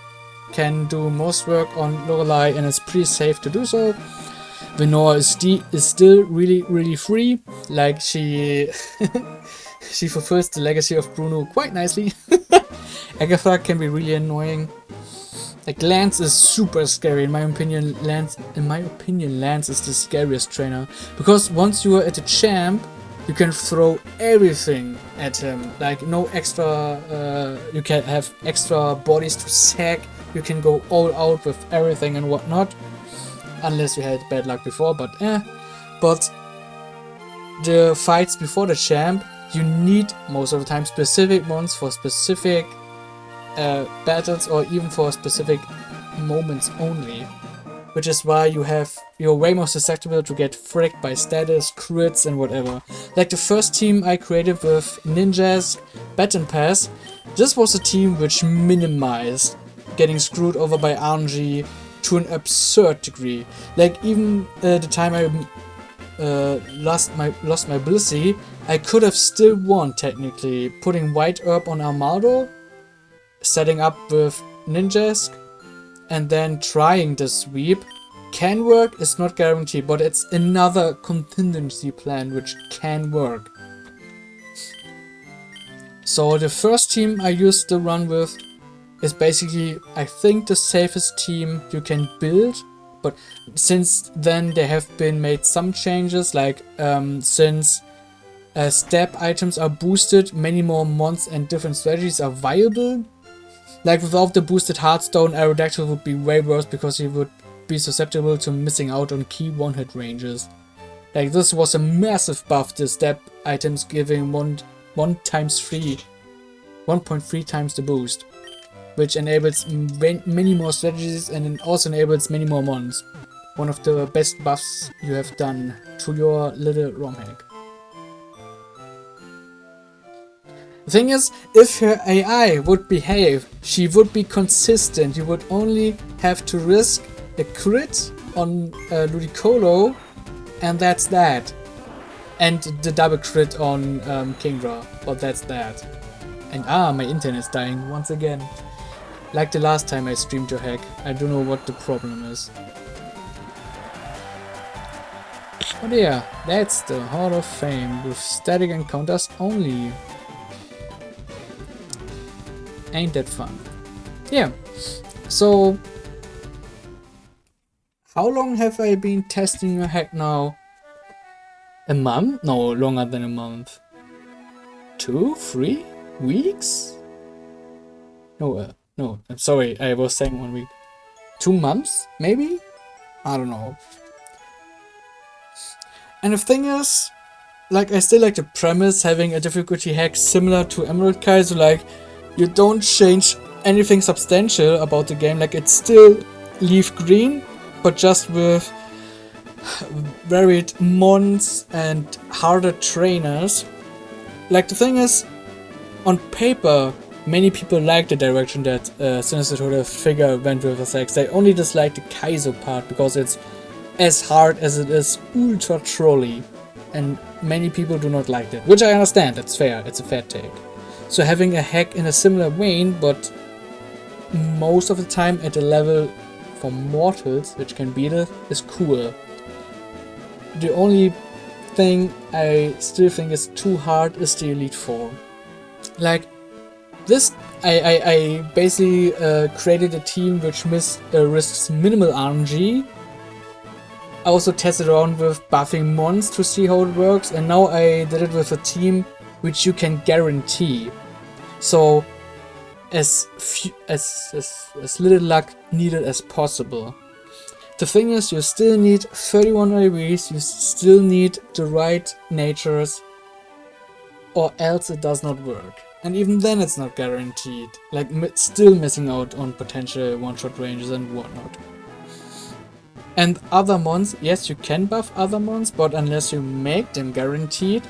can do most work on Lorelei, and it's pretty safe to do so. Venor is still really free, like she she fulfills the legacy of Bruno quite nicely. Agatha can be really annoying. Like Lance is super scary in my opinion. Lance is the scariest trainer, because once you are at a champ, you can throw everything at him. Like no extra, you can have extra bodies to sack. You can go all out with everything and whatnot, unless you had bad luck before. But But the fights before the champ, you need most of the time specific ones for specific battles, or even for specific moments only, which is why you're way more susceptible to get fricked by status, crits and whatever. Like the first team I created with Ninjas, Baton Pass, this was a team which minimized getting screwed over by RNG to an absurd degree. Like even the time I lost my Blissey, I could have still won technically, putting White Herb on Armaldo, setting up with Ninjask, and then trying the sweep. Can work, it's not guaranteed, but it's another contingency plan which can work. So the first team I used to run with is basically, I think, the safest team you can build, but since then there have been made some changes, like since step items are boosted, many more mons and different strategies are viable. Like without the boosted Heartstone, Aerodactyl would be way worse because he would be susceptible to missing out on key one-hit ranges. Like this was a massive buff, the step items giving 1.3 times the boost, which enables many more strategies, and it also enables many more mons. one of the best buffs you have done to your little ROM hack. The thing is, if her AI would behave, she would be consistent. You would only have to risk a crit on Ludicolo, and that's that. And the double crit on Kingdra, but that's that. And my internet's dying once again. Like the last time I streamed your hack. I don't know what the problem is. But yeah, that's the Hall of Fame with static encounters only. Ain't that fun? Yeah, so how long have I been testing your hack now? A month? No, longer than a month. 2, 3 weeks? No, no, I'm sorry, I was saying 1 week. 2 months, maybe? I don't know. And the thing is, like, I still like the premise having a difficulty hack similar to Emerald Kai, so like, you don't change anything substantial about the game, like it's still Leaf Green, but just with varied mons and harder trainers. Like the thing is, on paper, many people like the direction that Sinister Toad figure went with the sex. They only dislike the Kaizo part because it's as hard as it is ultra trolly, and many people do not like that, which I understand, that's fair, it's a fair take. So having a hack in a similar vein, but most of the time at a level for mortals, which can beat it, is cool. The only thing I still think is too hard is the Elite Four. Like, this, I basically created a team which risks minimal RNG. I also tested around with buffing mons to see how it works, and now I did it with a team which you can guarantee. So as little luck needed as possible. The thing is, you still need 31 IVs, you still need the right natures, or else it does not work. And even then it's not guaranteed, like still missing out on potential one-shot ranges and whatnot. And other mons, yes, you can buff other mons, but unless you make them guaranteed,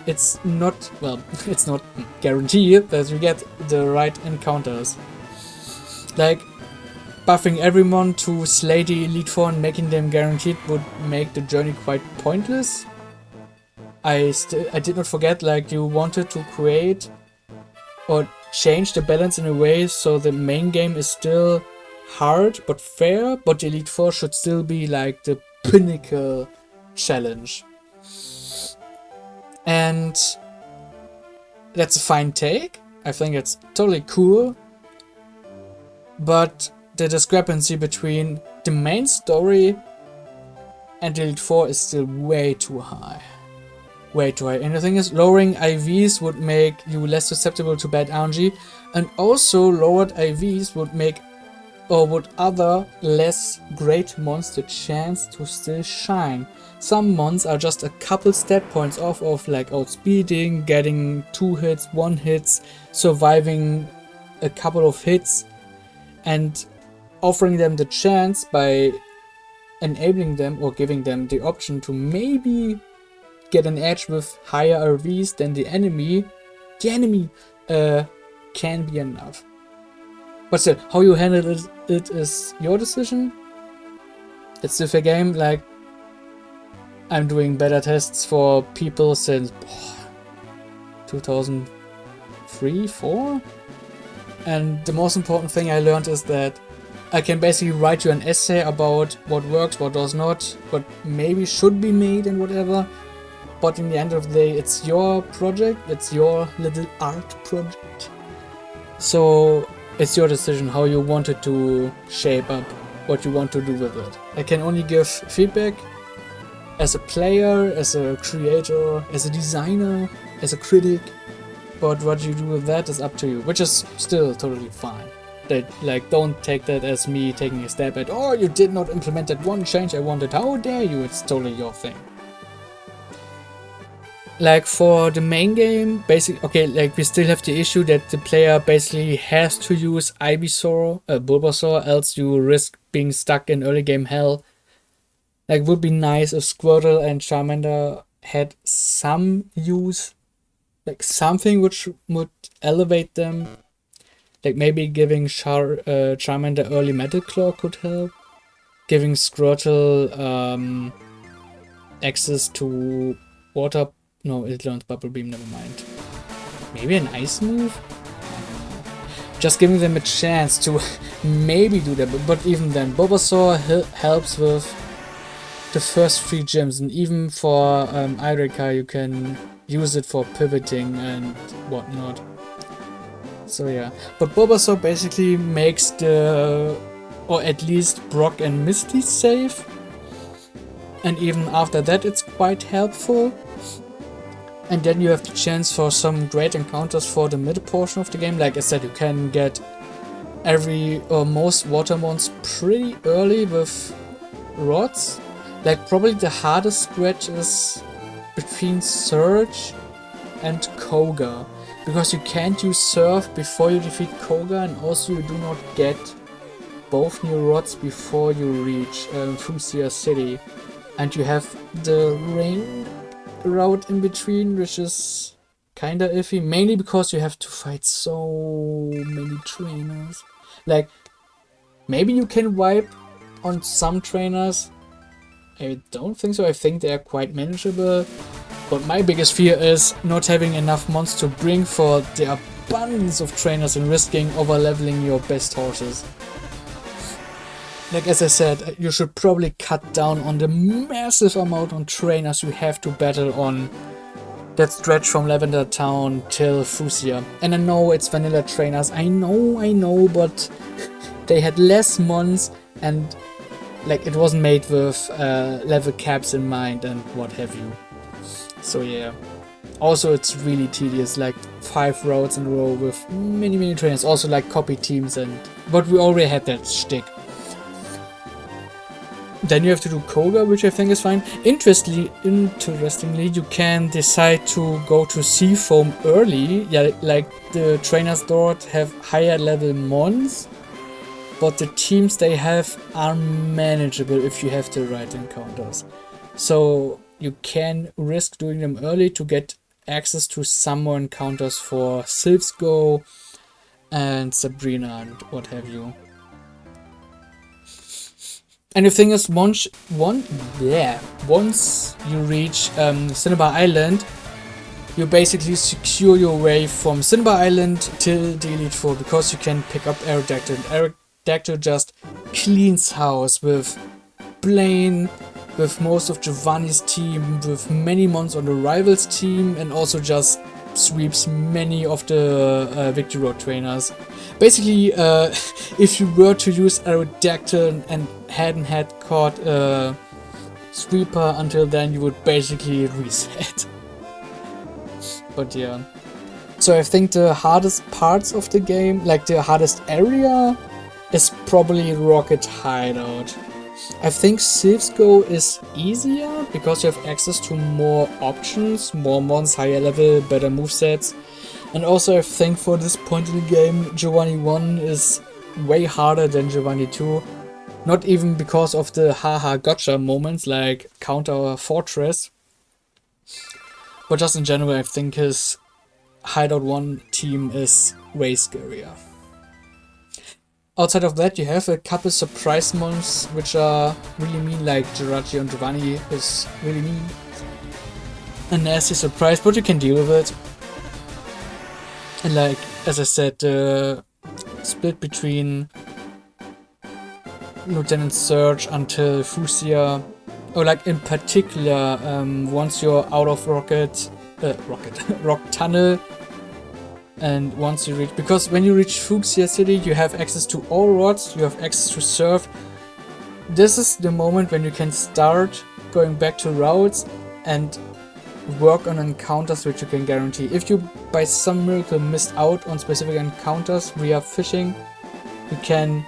it's not, well, it's not guaranteed that you get the right encounters. Like, buffing every mon to slay the Elite Four and making them guaranteed would make the journey quite pointless. I did not forget, like, you wanted to create or change the balance in a way so the main game is still hard but fair, but the Elite Four should still be like the pinnacle challenge. And that's a fine take. I think it's totally cool. But the discrepancy between the main story and the Elite Four is still way too high. Way too high. And the thing is, lowering IVs would make you less susceptible to bad RNG, and also lowered IVs would make, or would other less great mons the chance to still shine. Some mons are just a couple stat points off of like outspeeding, getting 2 hits, 1 hits, surviving a couple of hits, and offering them the chance by enabling them or giving them the option to maybe get an edge with higher RVs than the enemy can be enough. But still, how you handle it is your decision. It's still a game. Like, I'm doing beta tests for people since 2003, 4, and the most important thing I learned is that I can basically write you an essay about what works, what does not, what maybe should be made and whatever. But in the end of the day, it's your project, it's your little art project. So it's your decision how you want it to shape up, what you want to do with it. I can only give feedback as a player, as a creator, as a designer, as a critic. But what you do with that is up to you, which is still totally fine. That, like, don't take that as me taking a stab at, oh, you did not implement that one change I wanted, how dare you, it's totally your thing. Like, for the main game, basically, okay, like, we still have the issue that the player basically has to use Bulbasaur, else you risk being stuck in early game hell Like, would be nice if Squirtle and Charmander had some use, like something which would elevate them. Like maybe giving Charmander early Metal Claw could help. Giving Squirtle access to water. No, it learns Bubble Beam, never mind. Maybe an ice move? Just giving them a chance to maybe do that, but even then, Bulbasaur helps with the first 3 gyms, and even for Ireka you can use it for pivoting and whatnot. So yeah, but Bulbasaur basically makes or at least Brock and Misty safe, and even after that it's quite helpful. And then you have the chance for some great encounters for the middle portion of the game. Like I said, you can get every or most water mons pretty early with rods. Like probably the hardest stretch is between Surge and Koga, because you can't use Surf before you defeat Koga, and also you do not get both new rods before you reach Fuchsia City. And you have the ring route in between, which is kinda iffy, mainly because you have to fight so many trainers. Like, maybe you can wipe on some trainers. I don't think so. I think they are quite manageable. But my biggest fear is not having enough mons to bring for the abundance of trainers and risking over-leveling your best horses. Like as I said, you should probably cut down on the massive amount of trainers you have to battle on that stretch from Lavender Town till Fuchsia. And I know it's vanilla trainers, I know, but they had less mons, and like it wasn't made with level caps in mind and what have you. So yeah. Also it's really tedious, like 5 routes in a row with many trainers, also like copy teams, but we already had that shtick. Then you have to do Koga, which I think is fine. Interestingly, you can decide to go to Seafoam early. Yeah, like the trainers there have higher level mons, but the teams they have are manageable if you have the right encounters. So you can risk doing them early to get access to some more encounters for Silphs and Sabrina and what have you. And the thing is, once you reach Cinnabar Island, you basically secure your way from Cinnabar Island till the Elite Four, because you can pick up Aerodactyl. And Aerodactyl just cleans house with Blaine, with most of Giovanni's team, with many mons on the rivals team, and also just sweeps many of the Victory Road trainers. Basically, if you were to use Aerodactyl and hadn't had caught Sweeper until then, you would basically reset. But yeah. So I think the hardest parts of the game, like the hardest area, is probably Rocket Hideout. I think Silphs is easier because you have access to more options, more mons, higher level, better movesets. And also I think for this point in the game, Giovanni 1 is way harder than Giovanni 2. Not even because of the haha gotcha moments like Counter Fortress, but just in general I think his Hideout 1 team is way scarier. Outside of that, you have a couple surprise mons which are really mean, like Jirachi and Giovanni is really mean. A nasty surprise, but you can deal with it. And like, as I said, the split between Lieutenant Surge until Fuchsia, or like in particular, once you're out of Rock Tunnel, and once you reach, because when you reach Fuchsia City, you have access to all rods, you have access to Surf. This is the moment when you can start going back to routes and work on encounters which you can guarantee. If you by some miracle missed out on specific encounters via fishing, you can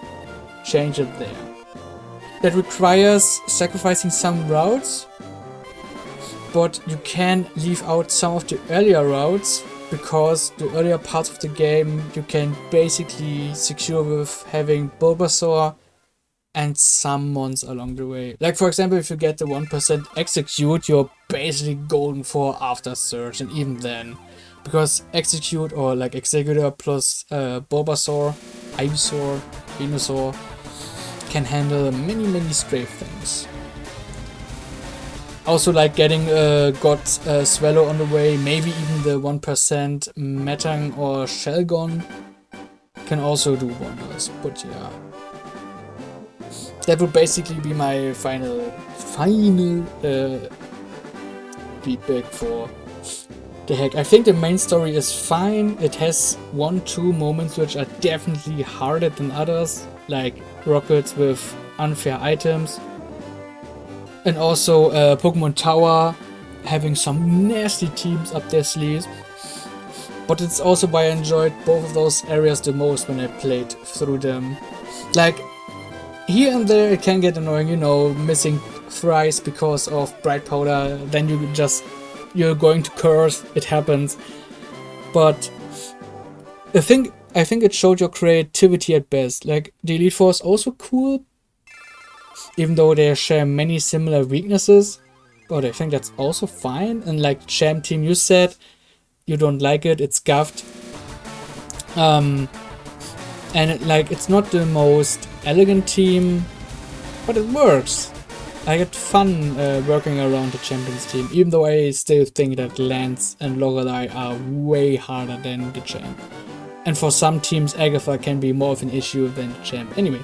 change it there. That requires sacrificing some routes, but you can leave out some of the earlier routes, because the earlier parts of the game you can basically secure with having Bulbasaur and some mons along the way. Like for example, if you get the 1% execute, you're basically golden for after search, and even then. Because execute or like executor plus Bulbasaur, Ivysaur, Venusaur can handle many strafe things. Also like getting got Swallow on the way, maybe even the 1% Metang or Shelgon can also do wonders, but yeah. That would basically be my final feedback for the hack. I think the main story is fine. It has 1-2 moments which are definitely harder than others, like rockets with unfair items. And also Pokemon Tower having some nasty teams up their sleeves. But it's also why I enjoyed both of those areas the most when I played through them. Like, here and there it can get annoying, you know, missing thrice because of Bright Powder, then you're going to curse, it happens. But I think it showed your creativity at best. Like, the Elite Four is also cool, even though they share many similar weaknesses, but I think that's also fine. And like Champ Team, you said you don't like it, it's scuffed. And it's not the most elegant team, but it works. I get fun working around the Champions team, even though I still think that Lance and Lorelei are way harder than the Champ. And for some teams, Agatha can be more of an issue than the Champ. Anyway,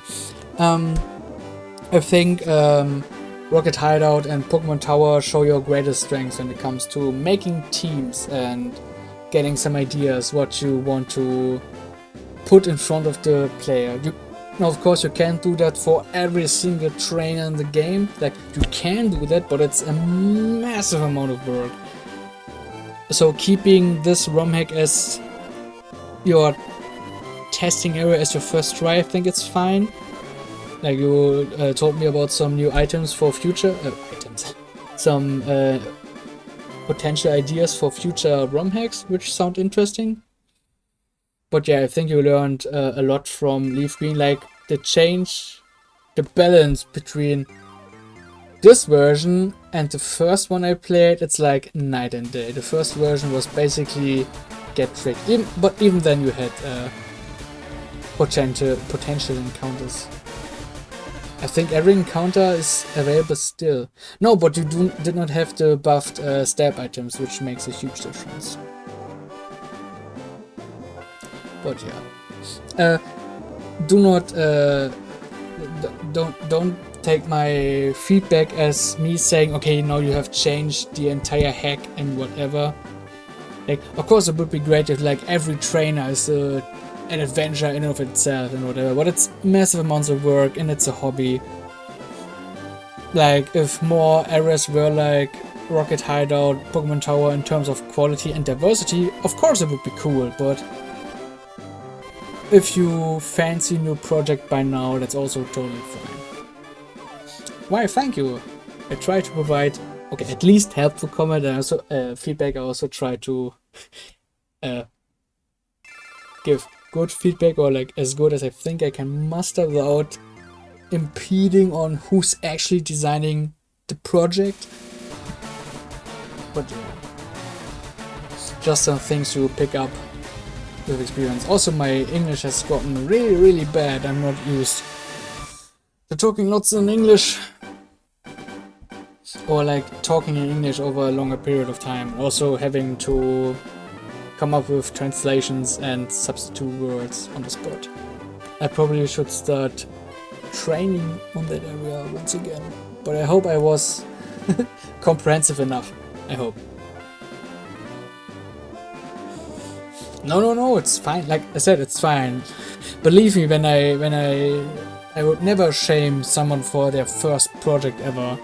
I think Rocket Hideout and Pokemon Tower show your greatest strengths when it comes to making teams and getting some ideas what you want to put in front of the player. Now, of course, you can't do that for every single trainer in the game. Like, you can do that, but it's a massive amount of work. So keeping this ROM hack as your testing area as your first try, I think it's fine. Like, you told me about some new items for future some potential ideas for future ROM hacks, which sound interesting. But yeah, I think you learned a lot from LeafGreen, like the balance between this version and the first one I played. It's like night and day. The first version was basically get tricked, but even then you had potential encounters. I think every encounter is available still. No, but you did not have the buffed stab items, which makes a huge difference. But yeah, don't take my feedback as me saying, okay, now you have changed the entire hack and whatever. Like, of course, it would be great if like every trainer is an adventure in and of itself and whatever, but it's massive amounts of work and it's a hobby. Like, if more areas were like Rocket Hideout, Pokemon Tower in terms of quality and diversity, of course it would be cool, but if you fancy a new project by now, that's also totally fine. Why, thank you. I try to provide, okay, at least helpful comment and also feedback. I also try to give good feedback, or like as good as I think I can muster without impeding on who's actually designing the project. But yeah, just some things to pick up with experience. Also, my English has gotten really bad. I'm not used to talking lots in English, or like talking in English over a longer period of time. Also having to come up with translations and substitute words on the spot. I probably should start training on that area once again, but I hope I was comprehensive enough. I hope. No, it's fine. Like I said, it's fine. Believe me, when I would never shame someone for their first project ever.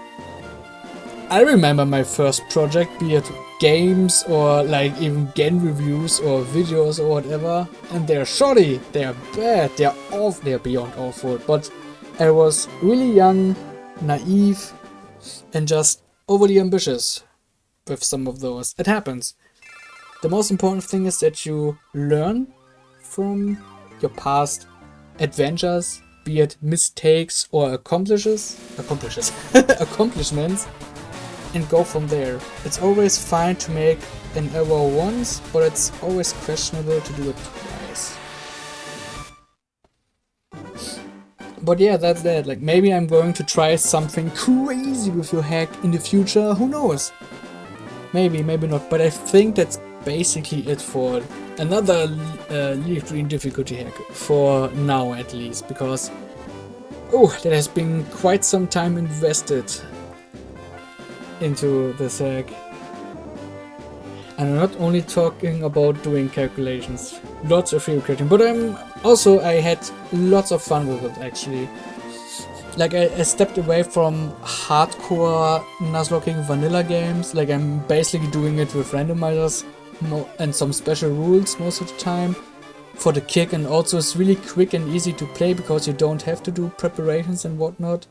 I remember my first project, be it games or like even game reviews or videos or whatever, and they're shoddy, they're bad, they're awful, they're beyond awful. But I was really young, naive, and just overly ambitious with some of those. It happens. The most important thing is that you learn from your past adventures, be it mistakes or accomplishments, and go from there. It's always fine to make an error once, but it's always questionable to do it twice. But yeah, that's that. Like, maybe I'm going to try something crazy with your hack in the future, who knows? Maybe, maybe not, but I think that's basically it for another LeafGreen Difficulty Hack, for now at least, because there has been quite some time invested into this hack. And I'm not only talking about doing calculations, lots of recalculating, but I had lots of fun with it actually. Like I stepped away from hardcore Nuzlocking vanilla games. Like I'm basically doing it with randomizers and some special rules most of the time for the kick, and also it's really quick and easy to play because you don't have to do preparations and whatnot.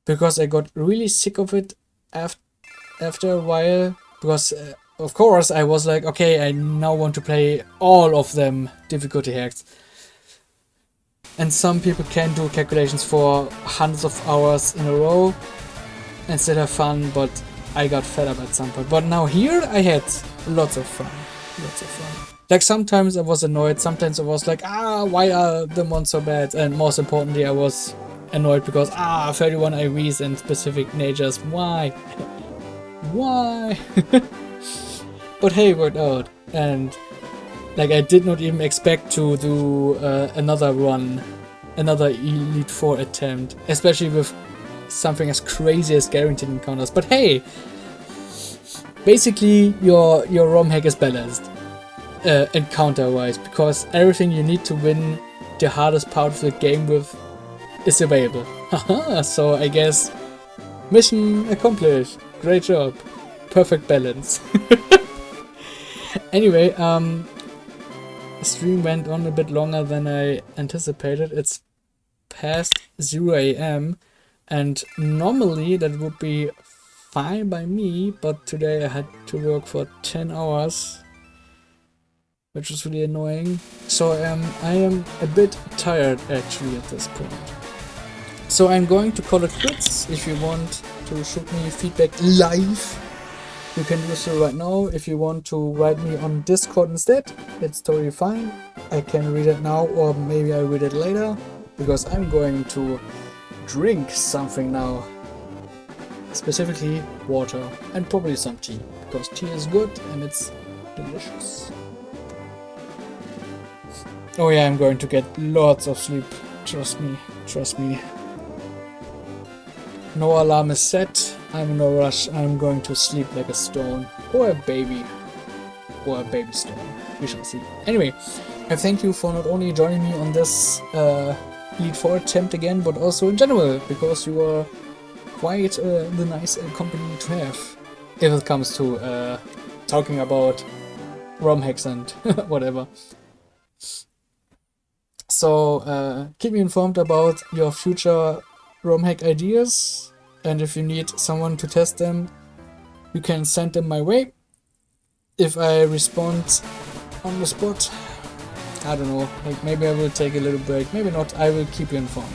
Because I got really sick of it after a while, because of course I was like, okay, I now want to play all of them difficulty hacks. And some people can do calculations for hundreds of hours in a row and still have fun, but I got fed up at some point. But now here I had lots of fun. Like sometimes I was annoyed, sometimes I was like, why are the mons so bad? And most importantly, I was annoyed because 31 IVs and specific natures, why? Why? But hey, it worked out. And like I did not even expect to do another run, another Elite 4 attempt, especially with something as crazy as guaranteed encounters. But hey, basically your ROM hack is balanced encounter-wise, because everything you need to win the hardest part of the game with is available. Haha, so I guess mission accomplished. Great job. Perfect balance. Anyway, the stream went on a bit longer than I anticipated. It's past 0 AM, and normally that would be fine by me, but today I had to work for 10 hours, which was really annoying. So I am a bit tired actually at this point. So I'm going to call it quits. If you want to shoot me feedback live, you can do so right now. If you want to write me on Discord instead, it's totally fine. I can read it now, or maybe I'll read it later, because I'm going to drink something now. Specifically water, and probably some tea, because tea is good and it's delicious. Oh yeah, I'm going to get lots of sleep. Trust me, trust me. No alarm is set. I'm in no rush. I'm going to sleep like a stone, or a baby stone. We shall see. Anyway, I thank you for not only joining me on this Elite 4 attempt again, but also in general, because you are quite the nice company to have, if it comes to talking about ROM hacks and whatever. So keep me informed about your future ROM hack ideas, and if you need someone to test them, you can send them my way. If I respond on the spot, I don't know, like maybe I will take a little break, maybe not. I will keep you informed.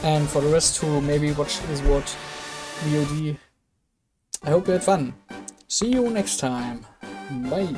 And for the rest who maybe watch this VOD, I hope you had fun. See you next time. Bye.